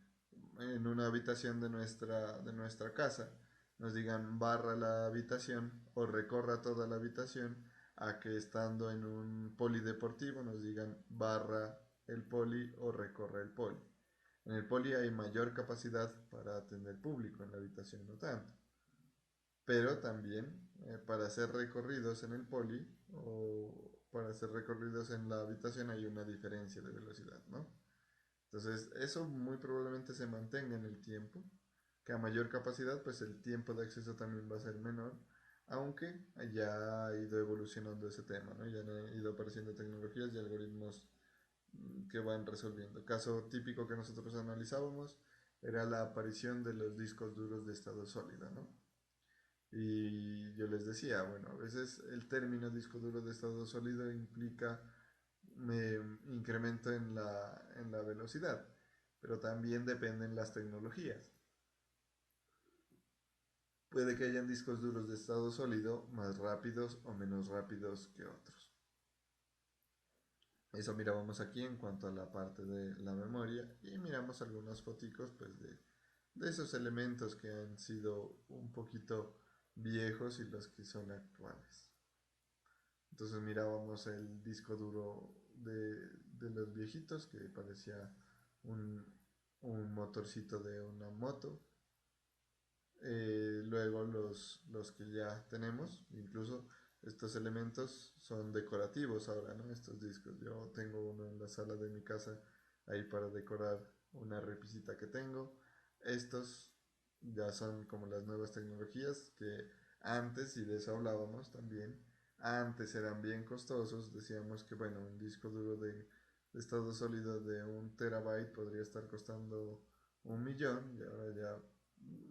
Speaker 1: en una habitación de nuestra casa, nos digan barra la habitación o recorra toda la habitación, a que estando en un polideportivo nos digan barra el poli o recorre el poli. En el poli hay mayor capacidad para atender público, en la habitación no tanto. Pero también para hacer recorridos en el poli o para hacer recorridos en la habitación hay una diferencia de velocidad, ¿no? Entonces, eso muy probablemente se mantenga en el tiempo, que a mayor capacidad, pues el tiempo de acceso también va a ser menor, aunque ya ha ido evolucionando ese tema, ¿no? Ya han ido apareciendo tecnologías y algoritmos que van resolviendo. Caso típico que nosotros analizábamos era la aparición de los discos duros de estado sólido, ¿no? Y yo les decía, bueno, a veces el término disco duro de estado sólido implica incremento en la velocidad, pero también dependen las tecnologías. Puede que hayan discos duros de estado sólido más rápidos o menos rápidos que otros. Eso mirábamos aquí en cuanto a la parte de la memoria y miramos algunas foticos pues de esos elementos que han sido un poquito viejos y los que son actuales. Entonces mirábamos el disco duro de los viejitos que parecía un, un motorcito de una moto. Luego los que ya tenemos, incluso estos elementos son decorativos ahora, ¿no? Estos discos. Yo tengo uno en la sala de mi casa ahí para decorar una repisita que tengo. Estos ya son como las nuevas tecnologías que antes, y de eso hablábamos también, antes eran bien costosos. Decíamos que, bueno, un disco duro de estado sólido de 1 terabyte podría estar costando 1 millón y ahora ya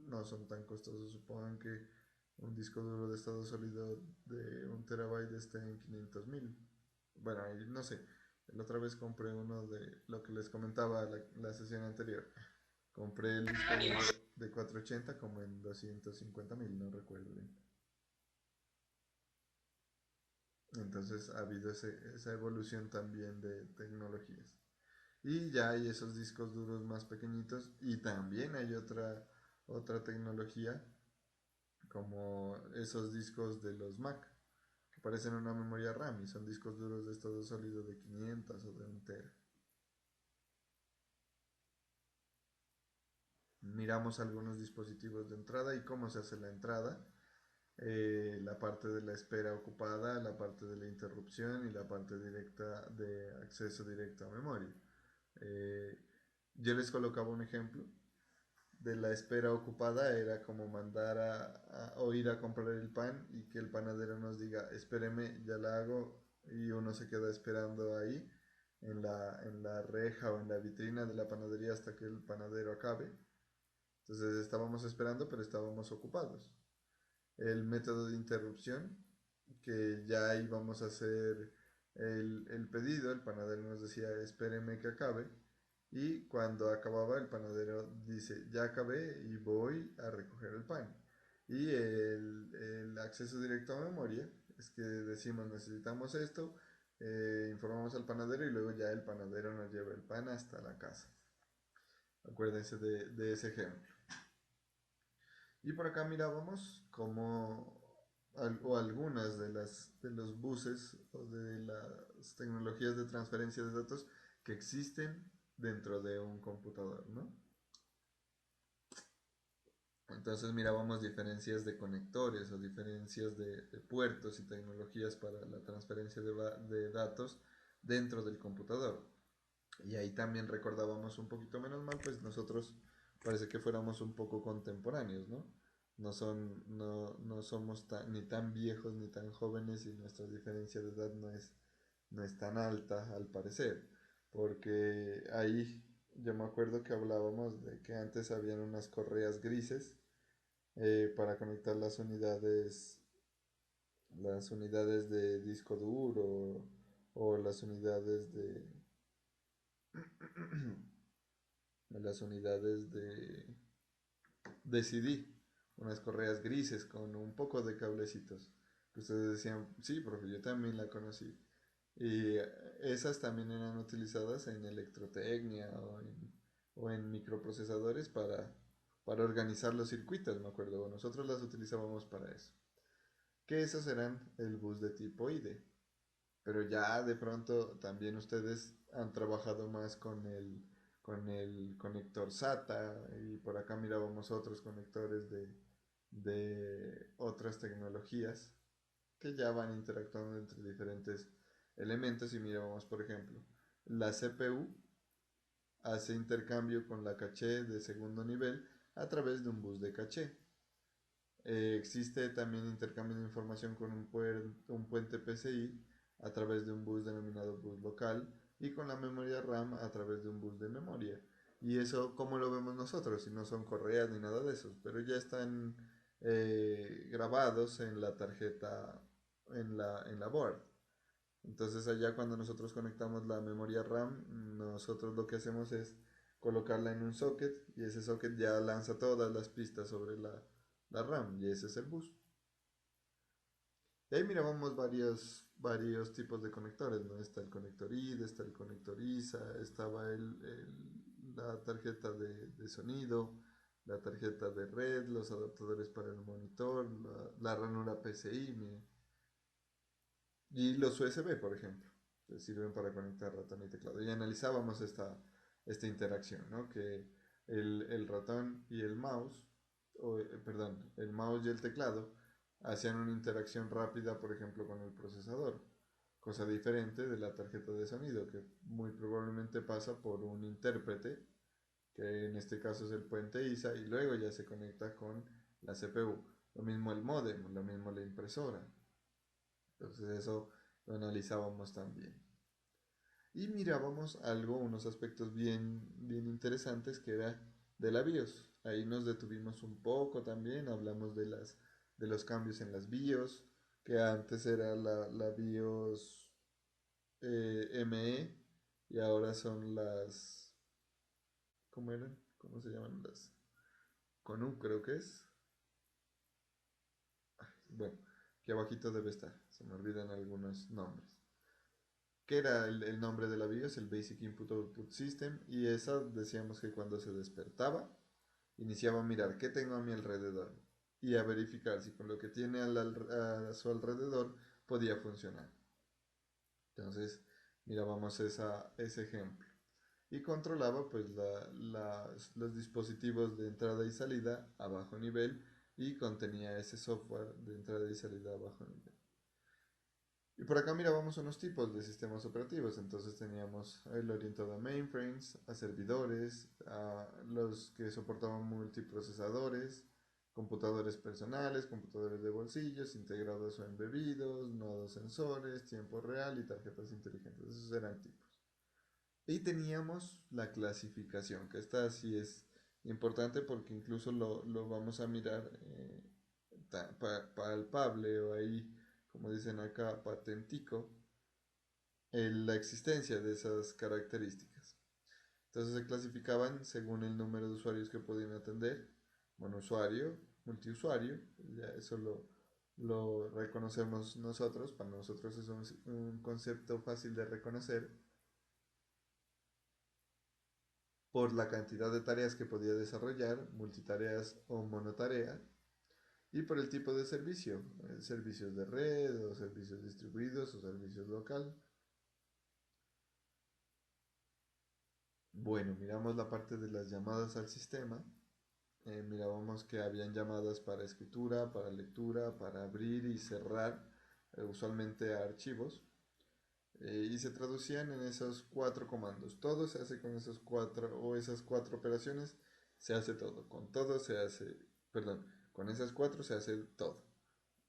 Speaker 1: no son tan costosos. Supongan que un disco duro de estado sólido de 1 terabyte esté en 500.000. Bueno, ahí no sé. La otra vez compré uno de lo que les comentaba la sesión anterior. Compré el disco duro de 480 como en 250.000, no recuerdo bien. Entonces ha habido esa evolución también de tecnologías. Y ya hay esos discos duros más pequeñitos y también hay otra tecnología como esos discos de los Mac que parecen una memoria RAM y son discos duros de estado sólido de 500 o de 1 tera. Miramos algunos dispositivos de entrada y cómo se hace la entrada, la parte de la espera ocupada, la parte de la interrupción y la parte directa de acceso directo a memoria. Eh, yo les colocaba un ejemplo de la espera ocupada, era como mandar o ir a comprar el pan y que el panadero nos diga, espéreme, ya la hago, y uno se queda esperando ahí en la reja o en la vitrina de la panadería hasta que el panadero acabe. Entonces estábamos esperando, pero estábamos ocupados. El método de interrupción, que ya íbamos a hacer el pedido, el panadero nos decía, espéreme que acabe. Y cuando acababa, el panadero dice, ya acabé y voy a recoger el pan. Y el acceso directo a memoria es que decimos, necesitamos esto, informamos al panadero y luego ya el panadero nos lleva el pan hasta la casa. Acuérdense de ese ejemplo. Y por acá mirábamos cómo o algunas de los buses o de las tecnologías de transferencia de datos que existen dentro de un computador, ¿no? Entonces mirábamos diferencias de conectores o diferencias de puertos y tecnologías para la transferencia de datos dentro del computador. Y ahí también recordábamos un poquito, menos mal, pues nosotros parece que fuéramos un poco contemporáneos, ¿no? No somos ni tan viejos ni tan jóvenes y nuestra diferencia de edad no es tan alta al parecer, porque ahí yo me acuerdo que hablábamos de que antes habían unas correas grises para conectar las unidades de disco duro o las unidades las unidades de CD, unas correas grises con un poco de cablecitos. que ustedes decían, sí, profe, yo también la conocí. Y esas también eran utilizadas en electrotecnia o en microprocesadores para organizar los circuitos, me acuerdo. Nosotros las utilizábamos para eso. Que esos eran el bus de tipo IDE. Pero ya de pronto también ustedes han trabajado más con el conector SATA y por acá mirábamos otros conectores de otras tecnologías que ya van interactuando entre diferentes elementos y mirábamos por ejemplo la CPU hace intercambio con la caché de segundo nivel a través de un bus de caché. Existe también intercambio de información con un puente PCI a través de un bus denominado bus local y con la memoria RAM a través de un bus de memoria. Y eso, ¿cómo lo vemos nosotros? Si no son correas ni nada de eso, pero ya están grabados en la tarjeta, en la board. Entonces allá cuando nosotros conectamos la memoria RAM, nosotros lo que hacemos es colocarla en un socket y ese socket ya lanza todas las pistas sobre la RAM y ese es el bus. Y ahí mirábamos varios tipos de conectores, ¿no? Está el conector ID, está el conector ISA, estaba la tarjeta de sonido, la tarjeta de red, los adaptadores para el monitor, la ranura PCI, y los USB, por ejemplo, que sirven para conectar ratón y teclado. Y analizábamos esta interacción, ¿no? Que el ratón y el mouse, perdón, el mouse y el teclado hacían una interacción rápida, por ejemplo, con el procesador, cosa diferente de la tarjeta de sonido, que muy probablemente pasa por un intérprete, que en este caso es el puente ISA, y luego ya se conecta con la CPU. Lo mismo el módem, lo mismo la impresora. Entonces eso lo analizábamos también. Y mirábamos algo, unos aspectos bien interesantes que era de la BIOS. Ahí nos detuvimos un poco también, hablamos de los cambios en las BIOS, que antes era la BIOS ME y ahora son las, ¿cómo eran? ¿Cómo se llaman las? Con U creo que es. Bueno, aquí abajito debe estar, se me olvidan algunos nombres. Que era el nombre de la BIOS, el Basic Input Output System, y esa decíamos que cuando se despertaba, iniciaba a mirar qué tengo a mi alrededor y a verificar si con lo que tiene a su alrededor podía funcionar. Entonces, mirábamos ese ejemplo. Y controlaba pues los dispositivos de entrada y salida a bajo nivel y contenía ese software de entrada y salida a bajo nivel. Y por acá mirábamos unos tipos de sistemas operativos. Entonces teníamos el orientado a mainframes, a servidores, a los que soportaban multiprocesadores, computadores personales, computadores de bolsillos, integrados o embebidos, nodos sensores, tiempo real y tarjetas inteligentes. Esos eran tipos. Y teníamos la clasificación, que esta sí es importante porque incluso lo vamos a mirar palpable o ahí, como dicen acá, patentico, la existencia de esas características. Entonces se clasificaban según el número de usuarios que podían atender, monousuario, multiusuario, ya eso lo reconocemos nosotros, para nosotros es un concepto fácil de reconocer por la cantidad de tareas que podía desarrollar, multitareas o monotarea, y por el tipo de servicio, servicios de red o servicios distribuidos o servicios local. Bueno, miramos la parte de las llamadas al sistema. Mirábamos que habían llamadas para escritura, para lectura, para abrir y cerrar, usualmente a archivos, y se traducían en esos 4 comandos. Todo se hace con esos 4 o esas 4 operaciones, se hace todo. Con todo se hace, perdón, con esas 4 se hace todo.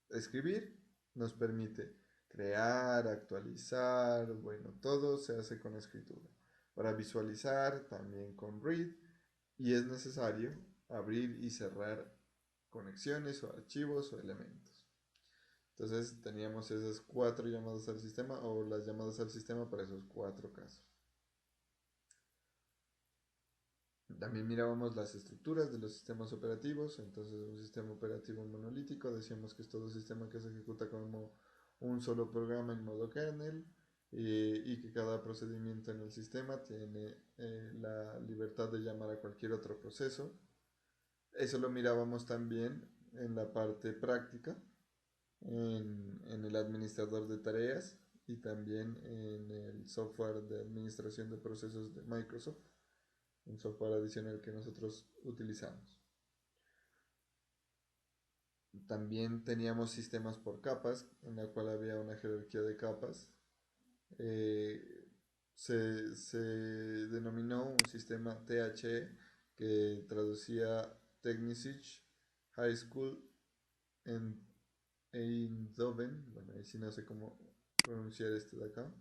Speaker 1: Escribir nos permite crear, actualizar, bueno, todo se hace con escritura. Para visualizar también con read y es necesario abrir y cerrar conexiones o archivos o elementos. Entonces teníamos esas 4 llamadas al sistema o las llamadas al sistema para esos 4 casos. También mirábamos las estructuras de los sistemas operativos. Entonces, un sistema operativo monolítico, decíamos que es todo sistema que se ejecuta como un solo programa en modo kernel, y que cada procedimiento en el sistema tiene la libertad de llamar a cualquier otro proceso. Eso lo mirábamos también en la parte práctica, en el administrador de tareas y también en el software de administración de procesos de Microsoft, un software adicional que nosotros utilizamos. También teníamos sistemas por capas, en la cual había una jerarquía de capas. Se denominó un sistema THE, que traducía Technische High School en Eindhoven. Bueno, ahí sí no sé cómo pronunciar este de acá.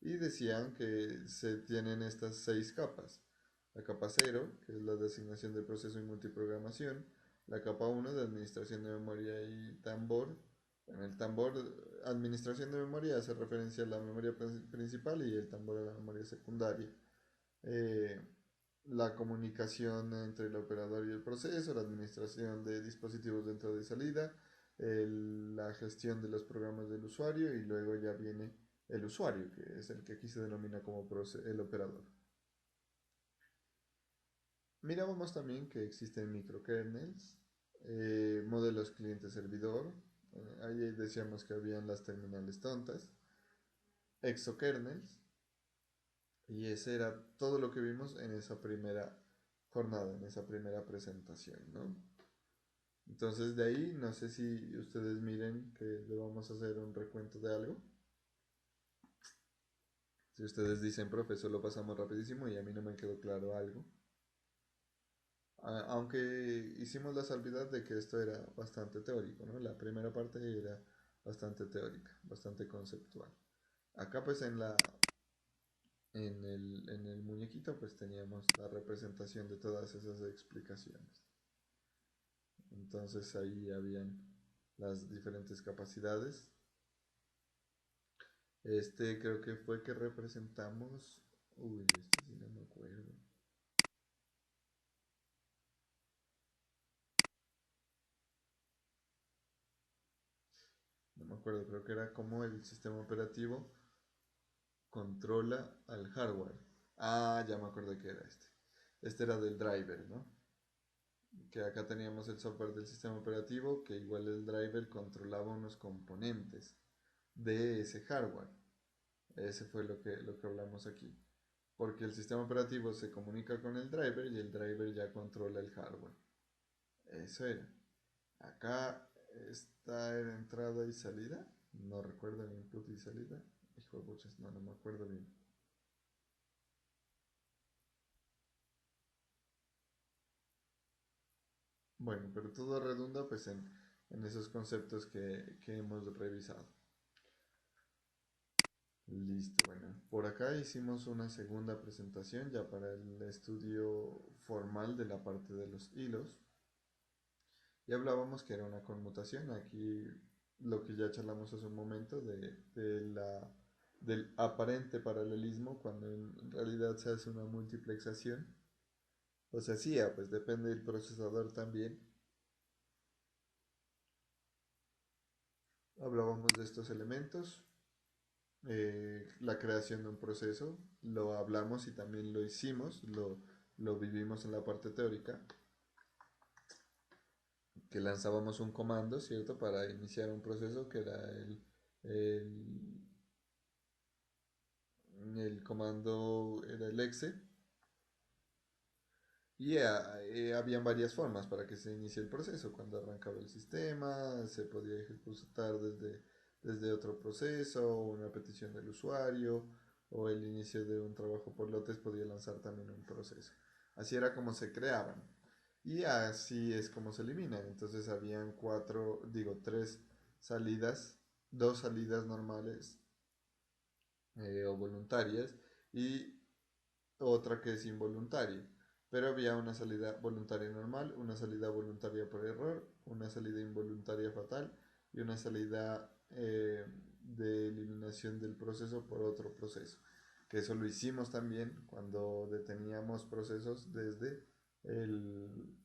Speaker 1: Y decían que se tienen estas 6 capas. La capa 0, que es la de asignación de proceso y multiprogramación. La capa 1 de administración de memoria y tambor. Bueno, el tambor, administración de memoria, hace referencia a la memoria principal, y el tambor a la memoria secundaria. Eh, la comunicación entre el operador y el proceso, la administración de dispositivos de entrada y salida, la gestión de los programas del usuario, y luego ya viene el usuario, que es el que aquí se denomina como el operador. Mirábamos también que existen microkernels, modelos cliente-servidor. Ahí decíamos que habían las terminales tontas, exokernels, y ese era todo lo que vimos en esa primera jornada, en esa primera presentación, ¿no? Entonces de ahí, no sé si ustedes miren que le vamos a hacer un recuento de algo. Si ustedes dicen, profe, eso lo pasamos rapidísimo y a mí no me quedó claro algo. Aunque hicimos la salvedad de que esto era bastante teórico, ¿no? La primera parte era bastante teórica, bastante conceptual. Acá pues en el muñequito pues teníamos la representación de todas esas explicaciones. Entonces ahí habían las diferentes capacidades. Este creo que fue que representamos... Uy, este sí no me acuerdo. No me acuerdo, creo que era como el sistema operativo controla al hardware. Ah, ya me acuerdo que era este. Este era del driver, ¿no? Que acá teníamos el software del sistema operativo, que igual el driver controlaba unos componentes de ese hardware. Ese fue lo que hablamos aquí. Porque el sistema operativo se comunica con el driver y el driver ya controla el hardware. Eso era. Acá está en entrada y salida. No recuerdo el input y salida. Hijo de puchas, no me acuerdo bien. Bueno, pero todo redunda pues en esos conceptos que hemos revisado. Listo, bueno, por acá hicimos una segunda presentación ya para el estudio formal de la parte de los hilos. Y hablábamos que era una conmutación. Aquí lo que ya charlamos hace un momento del aparente paralelismo, cuando en realidad se hace una multiplexación. O se hacía, pues depende del procesador también. Hablábamos de estos elementos, la creación de un proceso, lo hablamos y también lo hicimos, lo vivimos en la parte teórica, que lanzábamos un comando, ¿cierto? Para iniciar un proceso, que era el, el comando, era el exe. Y habían varias formas para que se inicie el proceso. Cuando arrancaba el sistema, se podía ejecutar desde otro proceso, una petición del usuario, o el inicio de un trabajo por lotes podía lanzar también un proceso. Así era como se creaban. Y así es como se eliminan. Entonces habían tres salidas, dos salidas normales o voluntarias, y otra que es involuntaria. Pero había una salida voluntaria normal, una salida voluntaria por error, una salida involuntaria fatal y una salida de eliminación del proceso por otro proceso. que eso lo hicimos también cuando deteníamos procesos desde el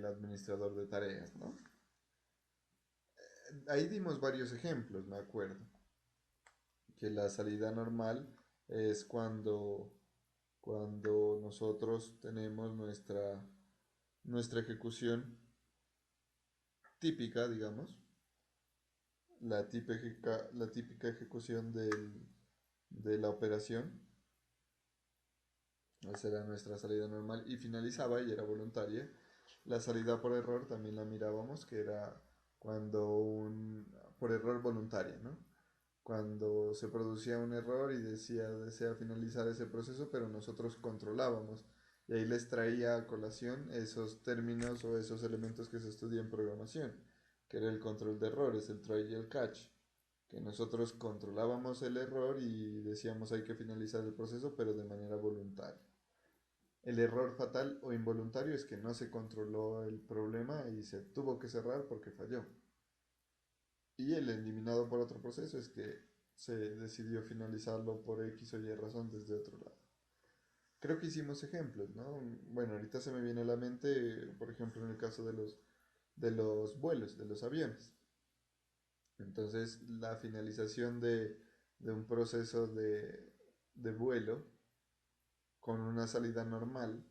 Speaker 1: administrador de tareas, ¿no? Ahí dimos varios ejemplos, me acuerdo, que la salida normal es cuando nosotros tenemos nuestra ejecución típica, digamos, la típica ejecución de la operación. Esa era nuestra salida normal y finalizaba y era voluntaria. La salida por error también la mirábamos, que era por error voluntaria, ¿no? Cuando se producía un error y desea finalizar ese proceso, pero nosotros controlábamos. Y ahí les traía a colación esos términos o esos elementos que se estudian en programación, que era el control de errores, el try y el catch, que nosotros controlábamos el error y decíamos hay que finalizar el proceso, pero de manera voluntaria. El error fatal o involuntario es que no se controló el problema y se tuvo que cerrar porque falló. Y el eliminado por otro proceso es que se decidió finalizarlo por X o Y razón desde otro lado. Creo que hicimos ejemplos, ¿no? Bueno, ahorita se me viene a la mente, por ejemplo, en el caso de los vuelos, de los aviones. Entonces, la finalización de un proceso de vuelo con una salida normal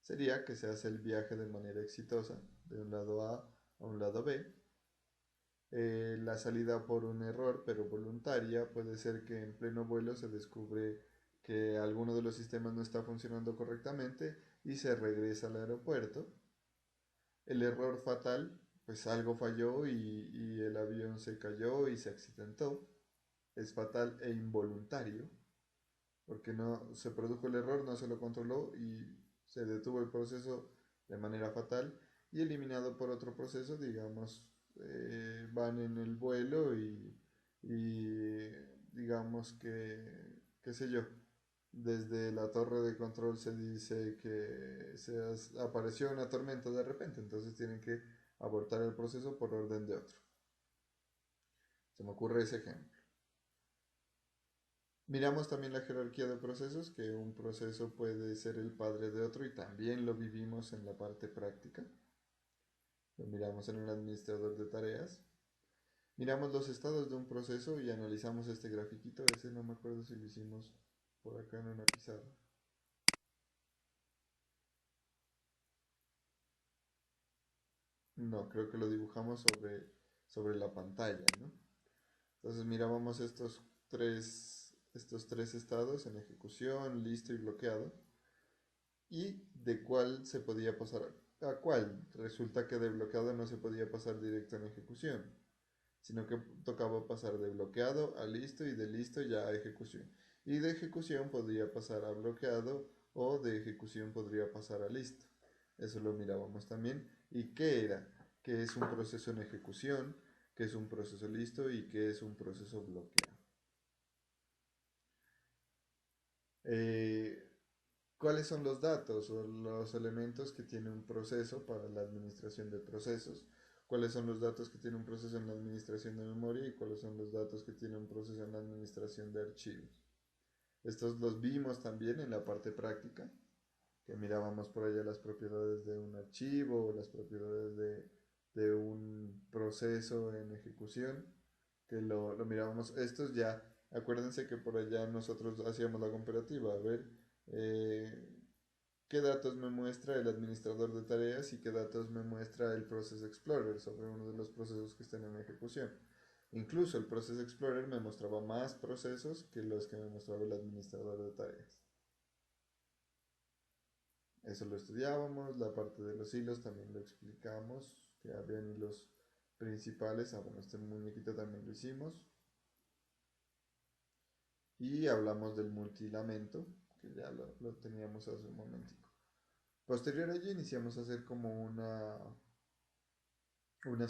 Speaker 1: sería que se hace el viaje de manera exitosa de un lado A a un lado B. La salida por un error, pero voluntaria, puede ser que en pleno vuelo se descubre que alguno de los sistemas no está funcionando correctamente y se regresa al aeropuerto. El error fatal, pues algo falló y el avión se cayó y se accidentó. Es fatal e involuntario, porque no se produjo el error, no se lo controló y se detuvo el proceso de manera fatal y eliminado por otro proceso, digamos, van en el vuelo y digamos que, qué sé yo, desde la torre de control se dice que apareció una tormenta de repente, entonces tienen que abortar el proceso por orden de otro. Se me ocurre ese ejemplo. Miramos también la jerarquía de procesos, que un proceso puede ser el padre de otro y también lo vivimos en la parte práctica. Lo miramos en el administrador de tareas. Miramos los estados de un proceso y analizamos este grafiquito. Ese no me acuerdo si lo hicimos por acá en una pizarra. No, creo que lo dibujamos sobre la pantalla, ¿no? Entonces mirábamos estos tres estados en ejecución, listo y bloqueado. Y de cuál se podía pasar a cuál. Resulta que de bloqueado no se podía pasar directo en ejecución, sino que tocaba pasar de bloqueado a listo y de listo ya a ejecución. Y de ejecución podría pasar a bloqueado o de ejecución podría pasar a listo. Eso lo mirábamos también. ¿Y qué era? ¿Qué es un proceso en ejecución? ¿Qué es un proceso listo? ¿Y qué es un proceso bloqueado? ¿Cuáles son los datos o los elementos que tiene un proceso para la administración de procesos? ¿Cuáles son los datos que tiene un proceso en la administración de memoria y cuáles son los datos que tiene un proceso en la administración de archivos? Estos los vimos también en la parte práctica, que mirábamos por allá las propiedades de un archivo, las propiedades de un proceso en ejecución, que lo mirábamos. Estos ya, acuérdense que por allá nosotros hacíamos la comparativa, a ver qué datos me muestra el administrador de tareas y qué datos me muestra el Process Explorer sobre uno de los procesos que están en ejecución. Incluso el Process Explorer me mostraba más procesos que los que me mostraba el administrador de tareas. Eso lo estudiábamos, la parte de los hilos también lo explicamos, que habían hilos principales. Bueno, este muñequito también lo hicimos. Y hablamos del multilamento, que ya lo teníamos hace un momentico. Posterior a ello iniciamos a hacer como unas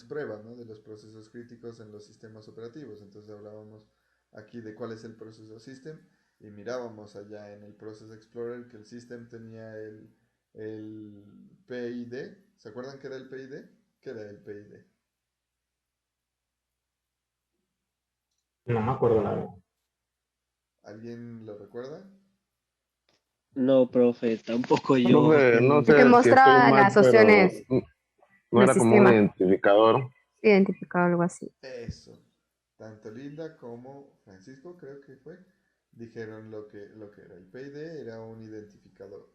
Speaker 1: pruebas, ¿no?, de los procesos críticos en los sistemas operativos. Entonces hablábamos aquí de cuál es el proceso system y mirábamos allá en el Process Explorer que el system tenía el PID. ¿Se acuerdan qué era el PID? ¿Qué era el PID?
Speaker 7: No me acuerdo la verdad.
Speaker 1: ¿Alguien lo recuerda?
Speaker 5: No, profe, tampoco yo.
Speaker 8: Profe, no
Speaker 3: Que te
Speaker 8: sé si estoy
Speaker 3: mostraba
Speaker 8: mal,
Speaker 3: las
Speaker 8: pero
Speaker 3: opciones
Speaker 8: no
Speaker 3: del
Speaker 8: era como un
Speaker 3: sistema,
Speaker 8: identificador.
Speaker 3: identificado algo así.
Speaker 1: Eso. Tanto Linda como Francisco, creo que fue, dijeron lo que era. El PID era un identificador,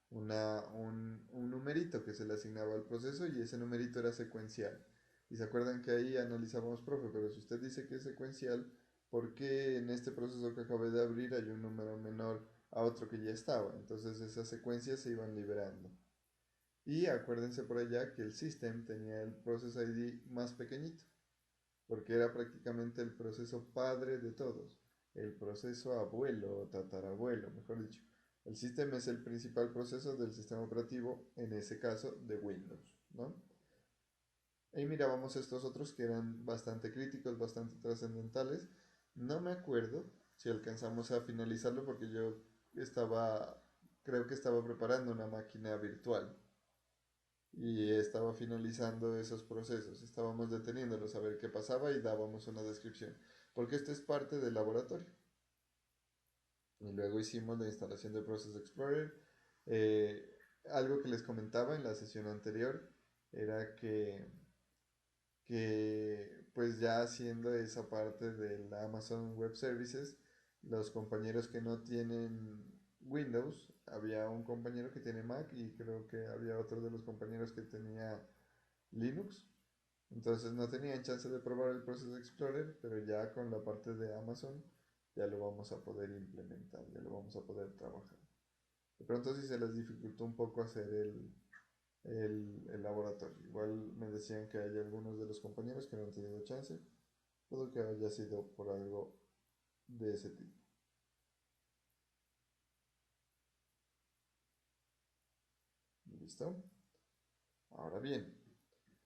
Speaker 1: un numerito que se le asignaba al proceso y ese numerito era secuencial. Y se acuerdan que ahí analizábamos, profe, pero si usted dice que es secuencial, ¿por qué en este proceso que acabé de abrir hay un número menor a otro que ya estaba? Entonces esas secuencias se iban liberando. Y acuérdense por allá que el system tenía el process ID más pequeñito, porque era prácticamente el proceso padre de todos, el proceso abuelo o tatarabuelo, mejor dicho. El sistema es el principal proceso del sistema operativo, en ese caso de Windows, ¿no? Ahí mirábamos estos otros que eran bastante críticos, bastante trascendentales. No me acuerdo si alcanzamos a finalizarlo porque yo estaba, creo que estaba preparando una máquina virtual y estaba finalizando esos procesos. Estábamos deteniéndolos a ver qué pasaba y dábamos una descripción, porque esto es parte del laboratorio. Y luego hicimos la instalación de Process Explorer. Algo que les comentaba en la sesión anterior era que pues ya haciendo esa parte del Amazon Web Services, los compañeros que no tienen Windows, había un compañero que tiene Mac y creo que había otro de los compañeros que tenía Linux. Entonces no tenían chance de probar el Process Explorer, pero ya con la parte de Amazon ya lo vamos a poder implementar, ya lo vamos a poder trabajar. De pronto sí se les dificultó un poco hacer el laboratorio. Igual me decían que hay algunos de los compañeros que no han tenido chance, puedo que haya sido por algo de ese tipo. ¿Listo? Ahora bien,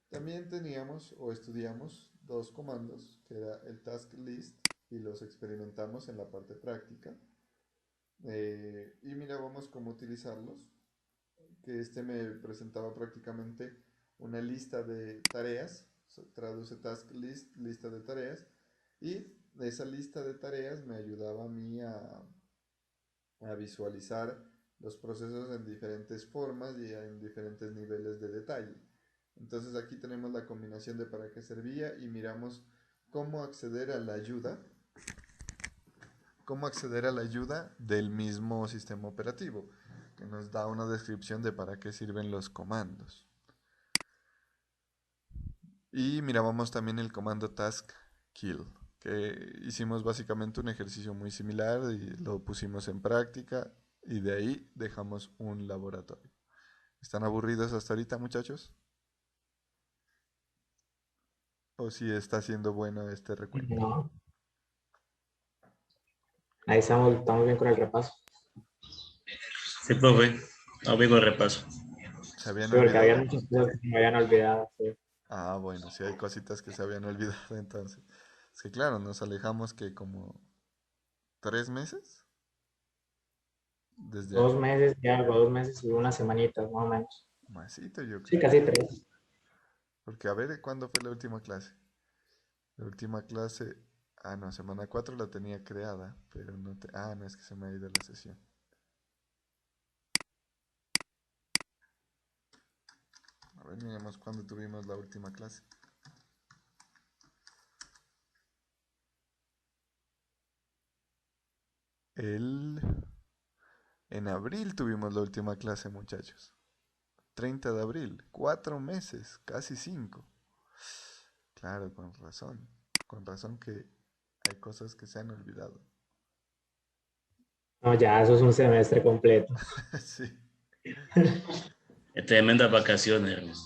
Speaker 1: también teníamos o estudiamos dos comandos, que era el task list y los experimentamos en la parte práctica. Y mirábamos cómo utilizarlos, que este me presentaba prácticamente una lista de tareas, traduce task list, lista de tareas, y esa lista de tareas me ayudaba a mí a visualizar los procesos en diferentes formas y en diferentes niveles de detalle. Entonces aquí tenemos la combinación de para qué servía y miramos cómo acceder a la ayuda, del mismo sistema operativo, que nos da una descripción de para qué sirven los comandos. Y mirábamos también el comando task kill, que hicimos básicamente un ejercicio muy similar y lo pusimos en práctica y de ahí dejamos un laboratorio. ¿Están aburridos hasta ahorita, muchachos? ¿O si está siendo bueno este recuento?
Speaker 7: No, ahí estamos bien con el repaso.
Speaker 2: Sí, profe. No, vengo el repaso.
Speaker 1: ¿Se habían
Speaker 7: Sí, porque había
Speaker 1: olvidado?
Speaker 7: muchas cosas que se me habían olvidado. Sí.
Speaker 1: Ah, bueno, sí hay cositas que se habían olvidado entonces. Es que claro, nos alejamos que como 3 meses desde
Speaker 7: 2 meses y algo, 2 meses y unas semanitas más o menos.
Speaker 1: masito, yo
Speaker 7: Sí,
Speaker 1: creo.
Speaker 7: casi 3.
Speaker 1: Porque a ver, ¿cuándo fue la última clase? La última clase, no, semana 4 la tenía creada, pero no, es que se me ha ido la sesión. A ver, miremos cuándo tuvimos la última clase. El... En abril tuvimos la última clase, muchachos. 30 de abril, 4 meses, casi 5. Claro, con razón. Con razón que hay cosas que se han olvidado.
Speaker 7: No, ya, eso es un semestre completo.
Speaker 1: Sí.
Speaker 2: Tremendas vacaciones, hermano.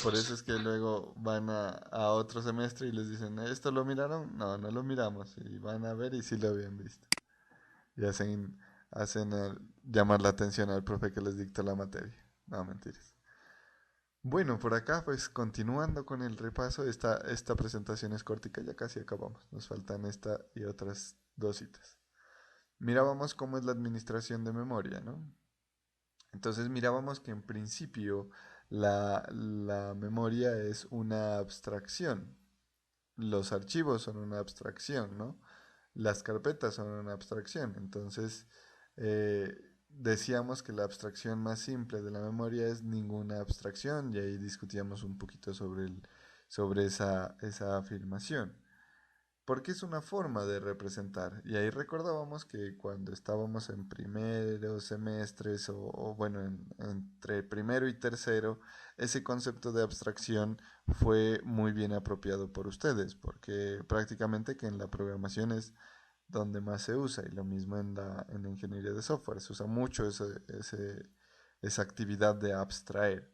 Speaker 1: Por eso es que luego van a otro semestre y les dicen, ¿esto lo miraron? No, no lo miramos. Y van a ver y sí lo habían visto. Y hacen llamar la atención al profe que les dictó la materia. No, mentiras. Bueno, por acá pues continuando con el repaso, esta presentación es cortica, ya casi acabamos. Nos faltan esta y otras dos citas. Mirábamos cómo es la administración de memoria, ¿no? Entonces mirábamos que en principio la memoria es una abstracción. Los archivos son una abstracción, ¿no? las carpetas son una abstracción. Entonces, decíamos que la abstracción más simple de la memoria es ninguna abstracción y ahí discutíamos un poquito sobre esa afirmación. Porque es una forma de representar. Y ahí recordábamos que cuando estábamos en primeros semestres o bueno, entre primero y tercero, ese concepto de abstracción fue muy bien apropiado por ustedes, porque prácticamente que en la programación es donde más se usa y lo mismo en la ingeniería de software, se usa mucho esa actividad de abstraer.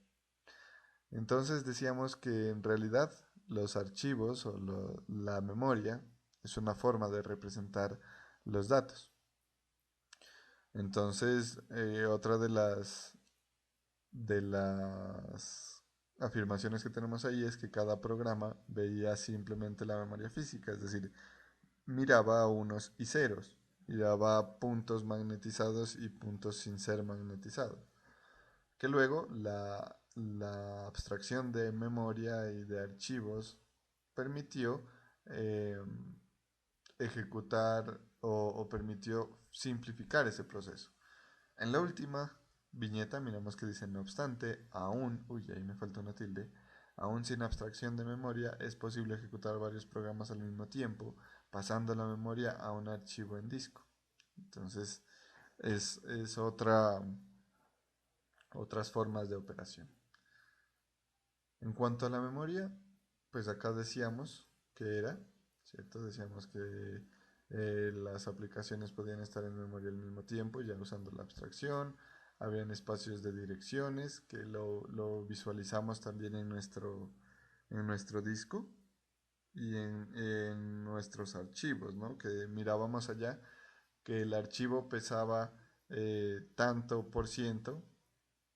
Speaker 1: Entonces decíamos que en realidad los archivos o la memoria es una forma de representar los datos. Entonces, otra de las afirmaciones que tenemos ahí es que cada programa veía simplemente la memoria física, es decir, miraba unos y ceros, miraba puntos magnetizados y puntos sin ser magnetizados. Que luego la abstracción de memoria y de archivos permitió eh, ejecutar o permitió simplificar ese proceso. En la última viñeta miramos que dice, no obstante, aún, uy, ahí me falta una tilde, aún sin abstracción de memoria es posible ejecutar varios programas al mismo tiempo, pasando la memoria a un archivo en disco. Entonces, es otras formas de operación. En cuanto a la memoria, pues acá decíamos que era, ¿cierto? Decíamos que las aplicaciones podían estar en memoria al mismo tiempo, ya usando la abstracción. Habían espacios de direcciones que lo visualizamos también en nuestro disco y en nuestros archivos, ¿no? Que mirábamos allá que el archivo pesaba tanto por ciento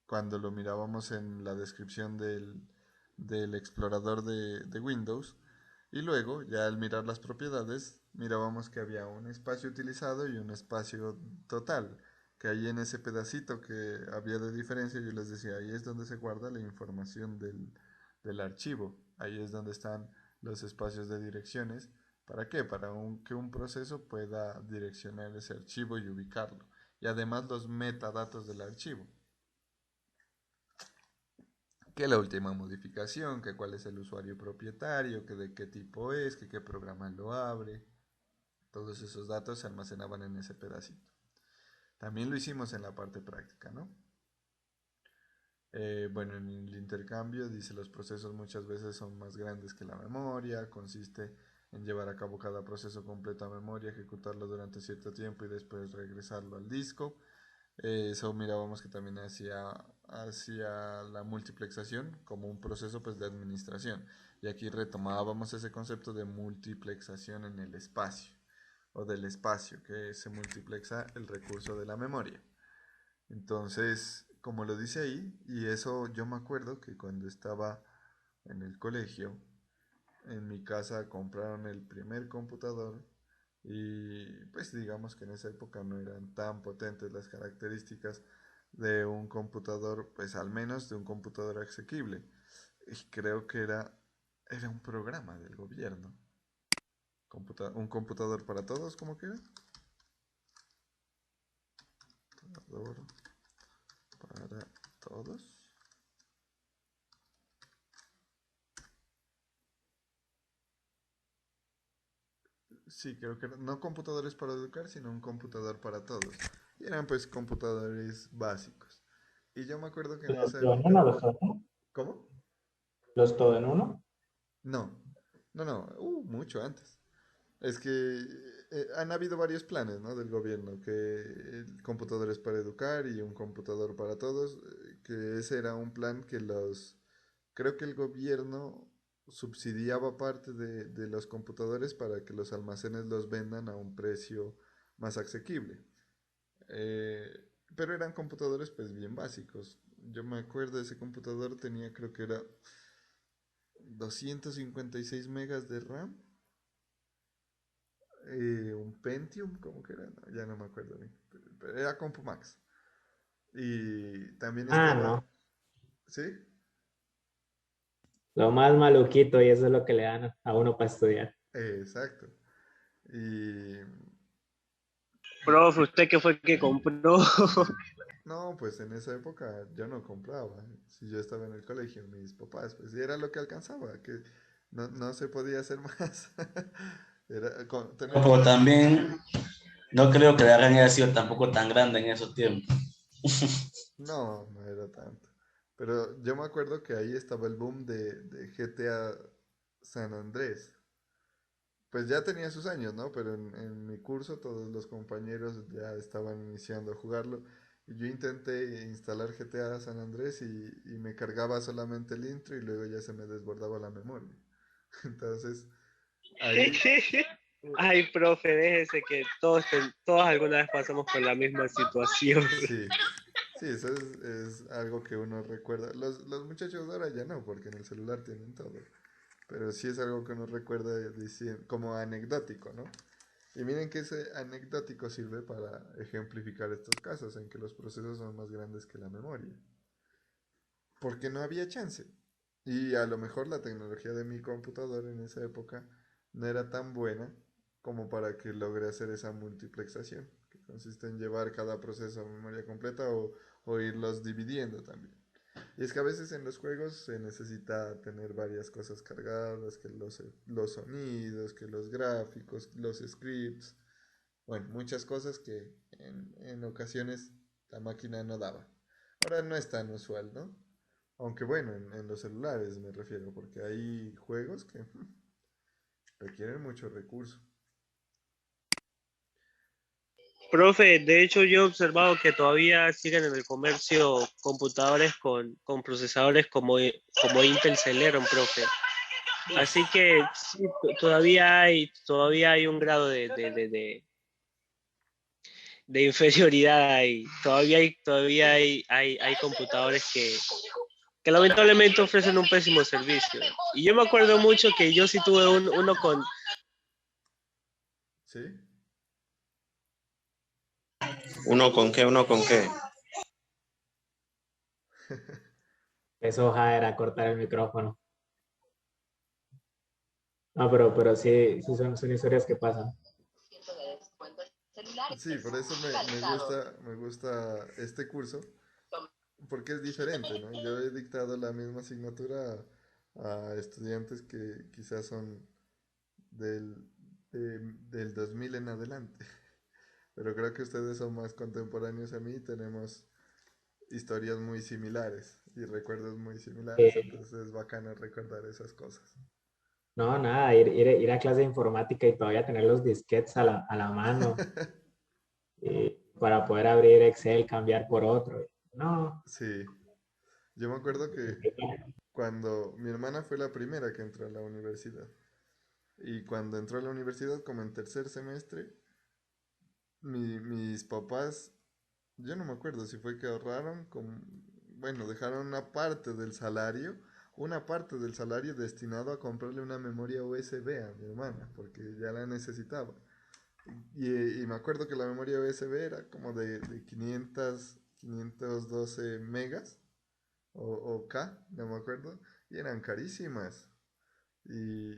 Speaker 1: cuando lo mirábamos en la descripción del explorador de Windows. Y luego, ya al mirar las propiedades, mirábamos que había un espacio utilizado y un espacio total. Que ahí en ese pedacito que había de diferencia, yo les decía, ahí es donde se guarda la información del archivo. Ahí es donde están los espacios de direcciones. ¿Para qué? Para que un proceso pueda direccionar ese archivo y ubicarlo. Y además los metadatos del archivo. Que la última modificación, que cuál es el usuario propietario, que de qué tipo es, que qué programa lo abre. Todos esos datos se almacenaban en ese pedacito. También lo hicimos en la parte práctica, ¿no? Bueno, en el intercambio dice los procesos muchas veces son más grandes que la memoria, consiste en llevar a cabo cada proceso completo a memoria, ejecutarlo durante cierto tiempo y después regresarlo al disco. Eso mirábamos que también hacía la multiplexación como un proceso pues, de administración. Y aquí retomábamos ese concepto de multiplexación en el espacio o del espacio que se multiplexa el recurso de la memoria. Entonces, como lo dice ahí, y eso yo me acuerdo que cuando estaba en el colegio, en mi casa compraron el primer computador y pues digamos que en esa época no eran tan potentes las características de un computador, pues al menos de un computador asequible. Y creo que era un programa del gobierno. Un computador para todos, ¿cómo que era? Computador para todos. Sí, creo que no computadores para educar, sino un computador para todos. Y eran pues computadores básicos. Y yo me acuerdo que en
Speaker 7: ¿Los
Speaker 1: esa
Speaker 7: todo en uno?
Speaker 1: época...
Speaker 7: ¿Los todo en uno?
Speaker 1: ¿Cómo?
Speaker 7: ¿Los todo en uno?
Speaker 1: No, no, mucho antes. Es que han habido varios planes, ¿no? Del gobierno, que computadores para educar y un computador para todos, que ese era un plan que creo que el gobierno subsidiaba parte de los computadores para que los almacenes los vendan a un precio más asequible. Eh, pero eran computadores pues bien básicos. Yo me acuerdo de ese computador, tenía creo que era 256 megas de RAM, un Pentium, ¿cómo que era? No, ya no me acuerdo bien. Pero era CompuMax. Y también
Speaker 7: Ah,
Speaker 1: estaba,
Speaker 7: no.
Speaker 1: ¿sí?
Speaker 7: Lo más maluquito y eso es lo que le dan a uno para estudiar.
Speaker 1: Exacto. Y
Speaker 5: Profe, ¿usted qué fue el que compró?
Speaker 1: no, pues en esa época yo no compraba. Si yo estaba en el colegio, mis papás, pues y era lo que alcanzaba, que no se podía hacer más. Tener
Speaker 2: Pero
Speaker 1: dinero.
Speaker 2: también no creo que la gran haya sido tampoco tan grande en esos tiempos.
Speaker 1: No, no era tanto. Pero yo me acuerdo que ahí estaba el boom de GTA San Andrés. Pues ya tenía sus años, ¿no? Pero en mi curso todos los compañeros ya estaban iniciando a jugarlo. Y yo intenté instalar GTA San Andrés y me cargaba solamente el intro y luego ya se me desbordaba la memoria. Entonces, ahí,
Speaker 5: Ay, profe, déjese que todos alguna vez pasamos por la misma situación.
Speaker 1: sí, sí, eso es algo que uno recuerda. Los muchachos de ahora ya no, porque en el celular tienen todo. Pero sí es algo que uno recuerda como anecdótico, ¿no? Y miren que ese anecdótico sirve para ejemplificar estos casos en que los procesos son más grandes que la memoria. Porque no había chance. Y a lo mejor la tecnología de mi computador en esa época no era tan buena como para que logre hacer esa multiplexación, que consiste en llevar cada proceso a memoria completa o irlos dividiendo también. Y es que a veces en los juegos se necesita tener varias cosas cargadas, que los sonidos, que los gráficos, los scripts, bueno, muchas cosas que en ocasiones la máquina no daba. Ahora no es tan usual, ¿no? Aunque bueno, en los celulares me refiero, porque hay juegos que requieren mucho recurso.
Speaker 5: Profe, de hecho yo he observado que todavía siguen en el comercio computadores con procesadores como Intel Celeron, profe. Así que sí, todavía hay un grado de inferioridad ahí. Todavía hay computadores que lamentablemente ofrecen un pésimo servicio. Y yo me acuerdo mucho que yo sí tuve uno con...
Speaker 1: ¿Sí?
Speaker 8: ¿Uno con qué? ¿Uno con qué?
Speaker 7: Eso era cortar el micrófono. No, pero sí, sí son historias que pasan.
Speaker 1: Sí, por eso me gusta este curso, porque es diferente, ¿no? Yo he dictado la misma asignatura a estudiantes que quizás son del, del 2000 en adelante, pero creo que ustedes son más contemporáneos a mí y tenemos historias muy similares y recuerdos muy similares, entonces es bacano recordar esas cosas.
Speaker 7: No, nada, ir a clase de informática y todavía tener los disquetes a la mano para poder abrir Excel, cambiar por otro. No,
Speaker 1: Sí, yo me acuerdo que cuando mi hermana fue la primera que entró a la universidad, y cuando entró a la universidad como en tercer semestre, mis papás, yo no me acuerdo si fue que ahorraron, bueno, dejaron una parte del salario destinado a comprarle una memoria USB a mi hermana, porque ya la necesitaba. Y me acuerdo que la memoria USB era como de 512 megas o K, no me acuerdo, y eran carísimas. Y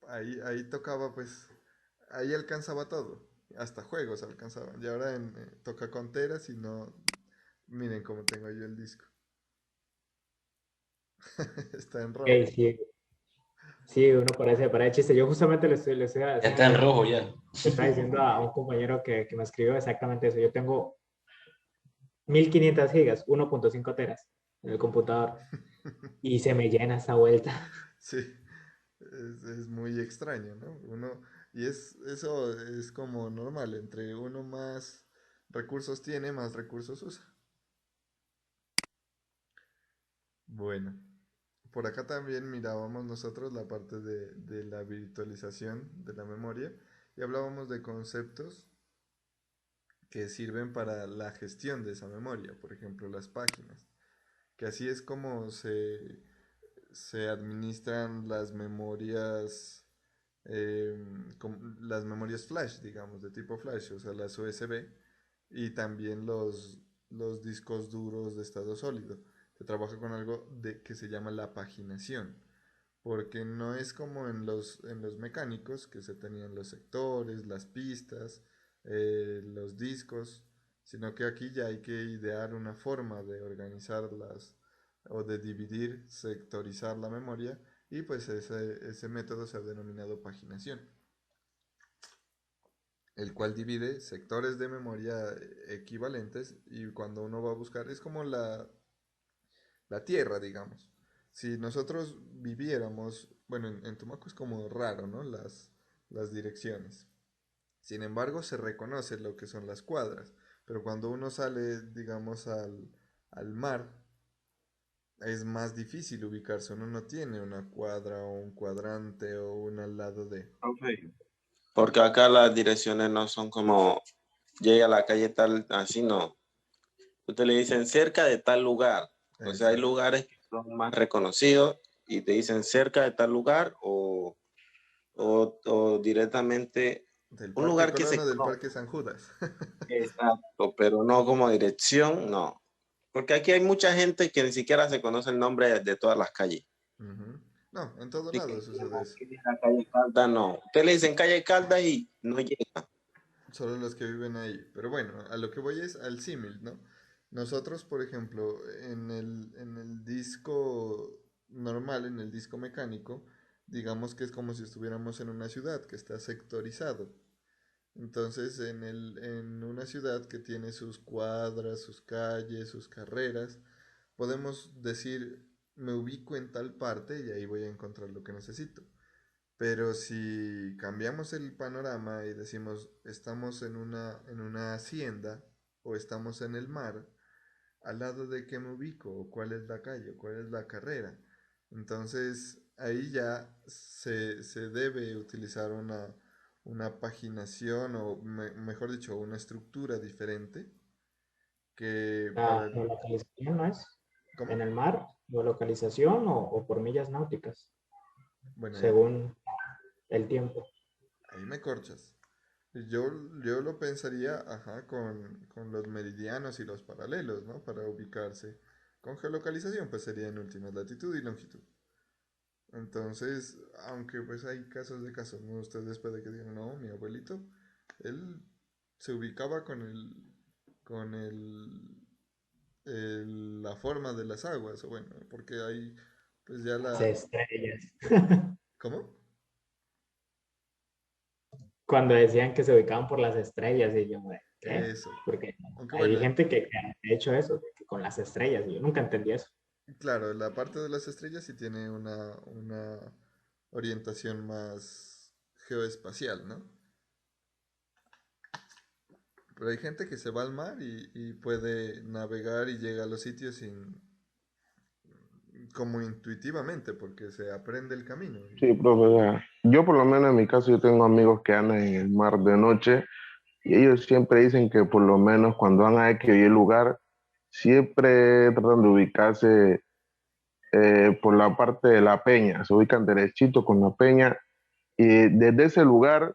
Speaker 1: ahí tocaba pues, ahí alcanzaba todo, hasta juegos alcanzaban. Y ahora toca con teras y no, miren cómo tengo yo el disco. Está en
Speaker 7: ok,
Speaker 1: rojo.
Speaker 7: sí, sí, uno parece chiste. Yo justamente
Speaker 2: Ya está en rojo ya.
Speaker 7: le estaba diciendo a un compañero que me escribió exactamente eso. Yo tengo 1500 gigas, 1.5 teras en el computador y se me llena esa vuelta.
Speaker 1: Sí, es muy extraño, ¿no? Y eso es como normal, entre uno más recursos tiene, más recursos usa. Bueno, por acá también mirábamos nosotros la parte de la virtualización de la memoria y hablábamos de conceptos que sirven para la gestión de esa memoria, por ejemplo, las páginas, que así es como se administran las memorias flash, digamos, de tipo flash, o sea, las USB, y también los discos duros de estado sólido. Se trabaja con algo que se llama la paginación. porque no es como en los mecánicos, que se tenían los sectores, las pistas, los discos, sino que aquí ya hay que idear una forma de organizarlas o de dividir, sectorizar la memoria, y pues ese método se ha denominado paginación, el cual divide sectores de memoria equivalentes, y cuando uno va a buscar es como la Tierra, digamos. Si nosotros viviéramos, bueno, en Tumaco es como raro, ¿no? Las direcciones. Sin embargo, se reconoce lo que son las cuadras, pero cuando uno sale, digamos, al mar, es más difícil ubicarse. Uno no tiene una cuadra o un cuadrante o un al lado de.
Speaker 8: Profe, porque acá las direcciones no son como llega a la calle tal, así no. Usted le dicen cerca de tal lugar. O sea, hay
Speaker 1: Exacto.
Speaker 8: lugares que son más reconocidos y te dicen cerca de tal lugar o directamente
Speaker 1: Del
Speaker 8: un
Speaker 1: Parque
Speaker 8: lugar que
Speaker 1: Colón
Speaker 8: se
Speaker 1: o del
Speaker 8: conoce.
Speaker 1: Parque San Judas.
Speaker 8: Exacto, pero no como dirección, no. Porque aquí hay mucha gente que ni siquiera se conoce el nombre de todas las calles.
Speaker 1: Ujú. No, en todo
Speaker 8: Así que
Speaker 1: lado sucede eso.
Speaker 8: aquí en la calle Caldas no. Usted le dicen calle Caldas y no llega.
Speaker 1: Solo los que viven ahí. Pero bueno, a lo que voy es al símil, ¿no? Nosotros, por ejemplo, en el disco normal, en el disco mecánico, digamos que es como si estuviéramos en una ciudad que está sectorizado. Entonces, en una ciudad que tiene sus cuadras, sus calles, sus carreras, podemos decir, me ubico en tal parte y ahí voy a encontrar lo que necesito. Pero si cambiamos el panorama y decimos estamos en una hacienda o estamos en el mar, al lado de qué me ubico, o cuál es la calle, o cuál es la carrera. Entonces ahí ya se debe utilizar una paginación o mejor dicho, una estructura diferente que
Speaker 7: La
Speaker 1: para...
Speaker 7: geolocalización no es
Speaker 1: ¿Cómo?
Speaker 7: en el mar, geolocalización o por millas náuticas,
Speaker 1: Bueno,
Speaker 7: según el tiempo.
Speaker 1: ahí me corchas. Yo, yo lo pensaría, ajá, con los meridianos y los paralelos, ¿no? Para ubicarse. Con geolocalización, pues sería en últimas latitud y longitud. Entonces, aunque pues hay casos de casos, ¿no? Ustedes puede que digan, no, mi abuelito, él se ubicaba con la forma de las aguas, o bueno, porque hay, pues ya
Speaker 7: Las
Speaker 1: la,
Speaker 7: estrellas.
Speaker 1: ¿cómo?
Speaker 7: Cuando decían que se ubicaban por las estrellas, y yo, ¿qué?
Speaker 1: Eso.
Speaker 7: Porque
Speaker 1: Aunque
Speaker 7: hay
Speaker 1: bueno,
Speaker 7: gente que ha hecho eso, que con las estrellas, y yo nunca entendí eso.
Speaker 1: claro, la parte de las estrellas sí tiene una orientación más geoespacial, ¿no? Pero hay gente que se va al mar y puede navegar y llega a los sitios como intuitivamente, porque se aprende el camino.
Speaker 9: Sí, profe, vea, yo por lo menos en mi caso yo tengo amigos que andan en el mar de noche y ellos siempre dicen que por lo menos cuando van a X o Y lugar, siempre tratan de ubicarse por la parte de la peña, se ubican derechito con la peña y desde ese lugar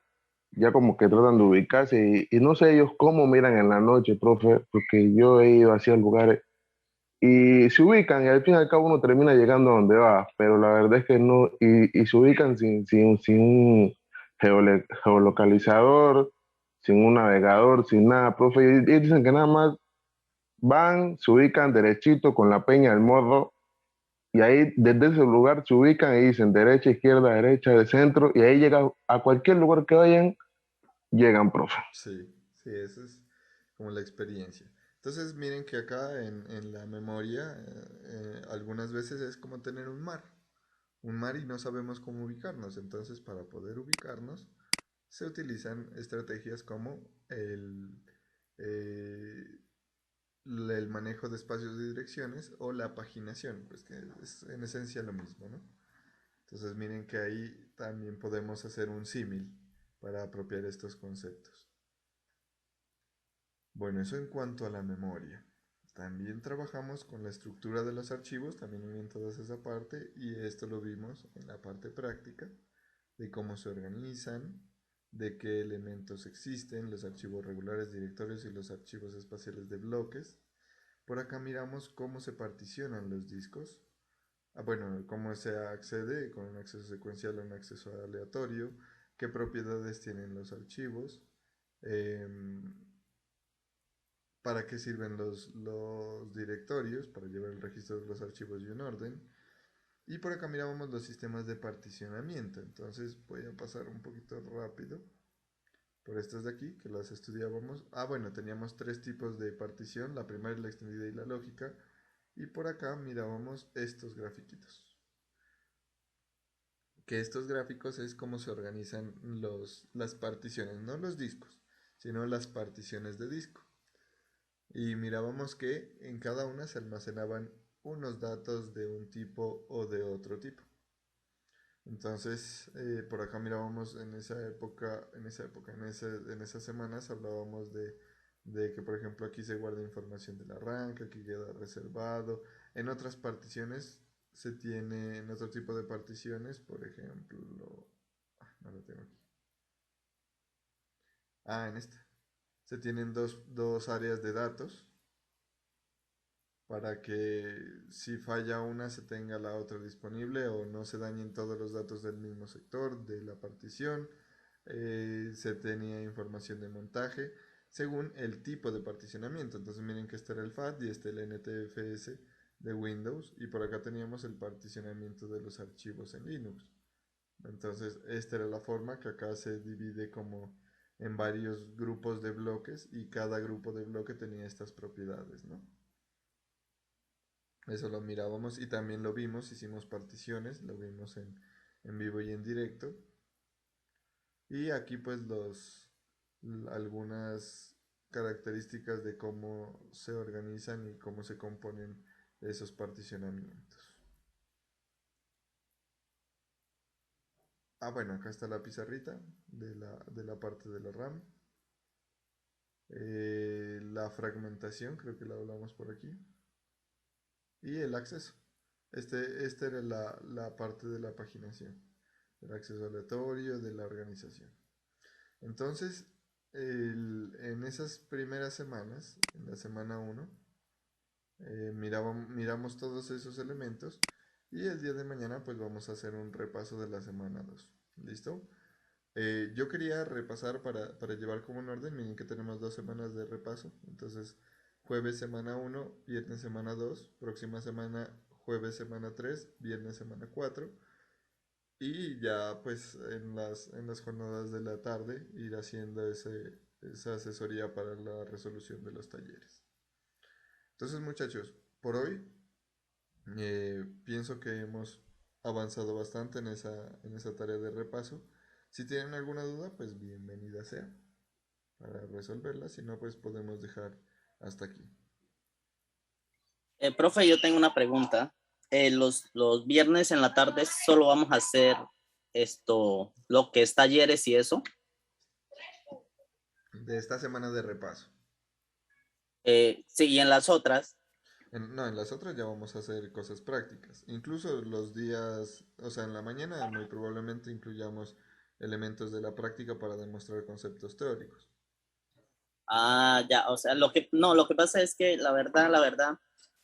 Speaker 9: ya como que tratan de ubicarse y no sé ellos cómo miran en la noche, profe, porque yo he ido hacia lugares y se ubican y al fin y al cabo uno termina llegando a donde va, pero la verdad es que no, y se ubican sin un geolocalizador, sin un navegador, sin nada, profe, y dicen que nada más van, se ubican derechito con la peña del morro, y ahí desde ese lugar se ubican y dicen derecha, de centro, y ahí llega a cualquier lugar que vayan, llegan, profe.
Speaker 1: Sí, sí, esa es como la experiencia. Entonces, miren que acá en la memoria, algunas veces es como tener un mar y no sabemos cómo ubicarnos. Entonces, para poder ubicarnos, se utilizan estrategias como eh, el manejo de espacios de direcciones o la paginación, pues que es en esencia lo mismo, ¿no? Entonces miren que ahí también podemos hacer un símil para apropiar estos conceptos. Bueno, eso en cuanto a la memoria. También trabajamos con la estructura de los archivos, también en toda esa parte, y esto lo vimos en la parte práctica, de cómo se organizan, de qué elementos existen, los archivos regulares, directorios y los archivos espaciales de bloques. Por acá miramos cómo se particionan los discos, Bueno, cómo se accede con un acceso secuencial o un acceso aleatorio, qué propiedades tienen los archivos, em, para qué sirven los directorios, para llevar el registro de los archivos y un orden. Y por acá mirábamos los sistemas de particionamiento. Entonces voy a pasar un poquito rápido por estas de aquí, que las estudiábamos. Bueno, teníamos tres tipos de partición, la primaria, la extendida y la lógica. Y por acá mirábamos estos grafiquitos. Que estos gráficos es cómo se organizan las particiones, no los discos, sino las particiones de disco. Y mirábamos que en cada una se almacenaban unos datos de un tipo o de otro tipo. Entonces, por acá mirábamos en esas semanas hablábamos de que, por ejemplo, aquí se guarda información del arranque, aquí queda reservado. En otras particiones se tiene, en otro tipo de particiones, por ejemplo, no lo tengo aquí. En esta. Se tienen dos áreas de datos para que si falla una se tenga la otra disponible o no se dañen todos los datos del mismo sector de la partición. Se tenía información de montaje según el tipo de particionamiento. Entonces miren que este era el FAT y este el NTFS de Windows, y por acá teníamos el particionamiento de los archivos en Linux. Entonces esta era la forma, que acá se divide como en varios grupos de bloques y cada grupo de bloque tenía estas propiedades, ¿no? Eso lo mirábamos y también lo vimos, hicimos particiones, lo vimos en vivo y en directo. Y aquí pues algunas características de cómo se organizan y cómo se componen esos particionamientos. Bueno, acá está la pizarrita de la parte de la RAM. La fragmentación, creo que la hablamos por aquí. Y el acceso. Esta era la parte de la paginación, el acceso aleatorio, de la organización. Entonces, en esas primeras semanas, en la semana 1, miramos todos esos elementos, y el día de mañana pues vamos a hacer un repaso de la semana 2. ¿Listo? Yo quería repasar para llevar como un orden. Miren que tenemos 2 semanas de repaso. Entonces, jueves semana 1, viernes semana 2, próxima semana jueves semana 3, viernes semana 4. Y ya pues en las jornadas de la tarde ir haciendo esa asesoría para la resolución de los talleres. Entonces, muchachos, por hoy pienso que hemos avanzado bastante en esa tarea de repaso. Si tienen alguna duda, pues bienvenida sea para resolverla. Si no, pues podemos dejar hasta aquí.
Speaker 10: Profe, yo tengo una pregunta. Los viernes en la tarde solo vamos a hacer lo que es talleres y eso.
Speaker 1: De esta semana de repaso.
Speaker 10: Sí, y en las otras.
Speaker 1: En las otras ya vamos a hacer cosas prácticas. Incluso los días, o sea, en la mañana muy probablemente incluyamos elementos de la práctica para demostrar conceptos teóricos.
Speaker 10: Ya, o sea, lo que pasa es que la verdad,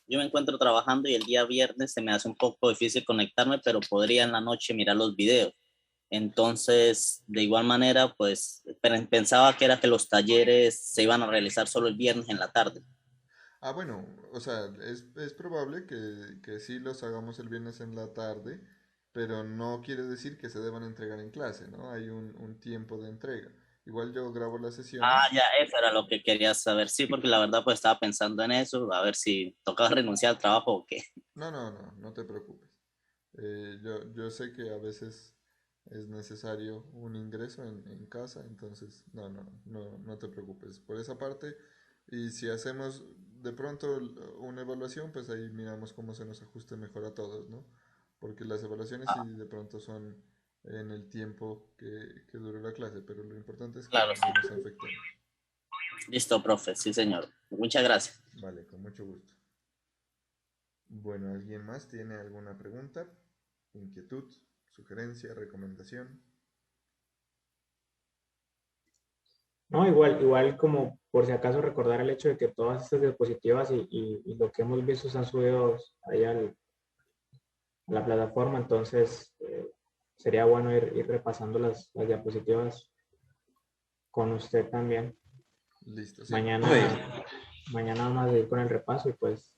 Speaker 10: yo me encuentro trabajando y el día viernes se me hace un poco difícil conectarme, pero podría en la noche mirar los videos. Entonces, de igual manera, pues pensaba que era que los talleres se iban a realizar solo el viernes en la tarde.
Speaker 1: Bueno, o sea, es probable que sí los hagamos el viernes en la tarde, pero no quiere decir que se deban entregar en clase, ¿no? Hay un tiempo de entrega. Igual yo grabo las sesiones.
Speaker 10: Ya, eso era lo que quería saber. Sí, porque la verdad pues estaba pensando en eso, a ver si tocaba renunciar al trabajo o qué.
Speaker 1: No te preocupes. Yo sé que a veces es necesario un ingreso en casa, entonces no te preocupes por esa parte. Y si hacemos de pronto una evaluación, pues ahí miramos cómo se nos ajuste mejor a todos, ¿no? Porque las evaluaciones sí de pronto son en el tiempo que dure la clase, pero lo importante es que
Speaker 10: Claro,
Speaker 1: no nos afecte.
Speaker 10: Listo, profe, sí, señor. Muchas gracias.
Speaker 1: Vale, con mucho gusto. Bueno, ¿alguien más tiene alguna pregunta, inquietud, sugerencia, recomendación?
Speaker 7: No, igual como por si acaso recordar el hecho de que todas estas diapositivas y lo que hemos visto están subidos allá la plataforma, entonces sería bueno ir repasando las diapositivas con usted también.
Speaker 1: Listo. Sí.
Speaker 7: Mañana vamos a ir con el repaso y pues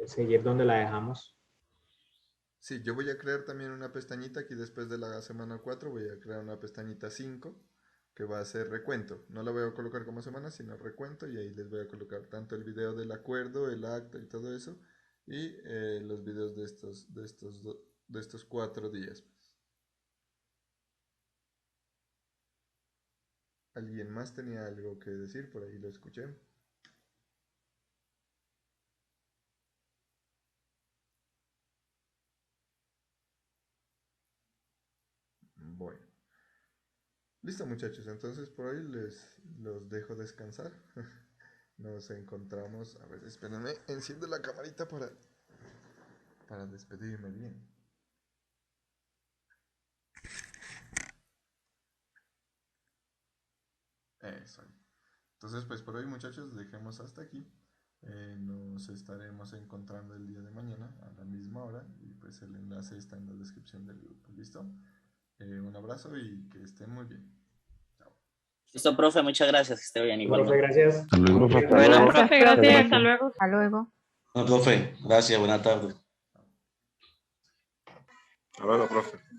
Speaker 7: seguir donde la dejamos.
Speaker 1: Sí, yo voy a crear también una pestañita aquí después de la semana 4, voy a crear una pestañita 5 que va a ser recuento. No la voy a colocar como semana, sino recuento, y ahí les voy a colocar tanto el video del acuerdo, el acta y todo eso, y los videos de estos 4 días. ¿Alguien más tenía algo que decir? Por ahí lo escuché. Bueno. Listo, muchachos, entonces por hoy los dejo descansar. Nos encontramos. A ver, espérenme, enciendo la camarita para despedirme bien. Eso. Entonces, pues por hoy, muchachos, dejemos hasta aquí. Nos estaremos encontrando el día de mañana a la misma hora, y pues el enlace está en la descripción del grupo. ¿Listo? Un abrazo y que estén muy bien. Chao.
Speaker 10: Listo, profe, muchas gracias, que esté bien igual.
Speaker 7: Profe, gracias.
Speaker 4: Hasta luego.
Speaker 11: Bueno, profe, gracias. Hasta luego.
Speaker 3: Hasta luego.
Speaker 2: No, profe, gracias, buena tarde.
Speaker 8: Hasta luego, profe.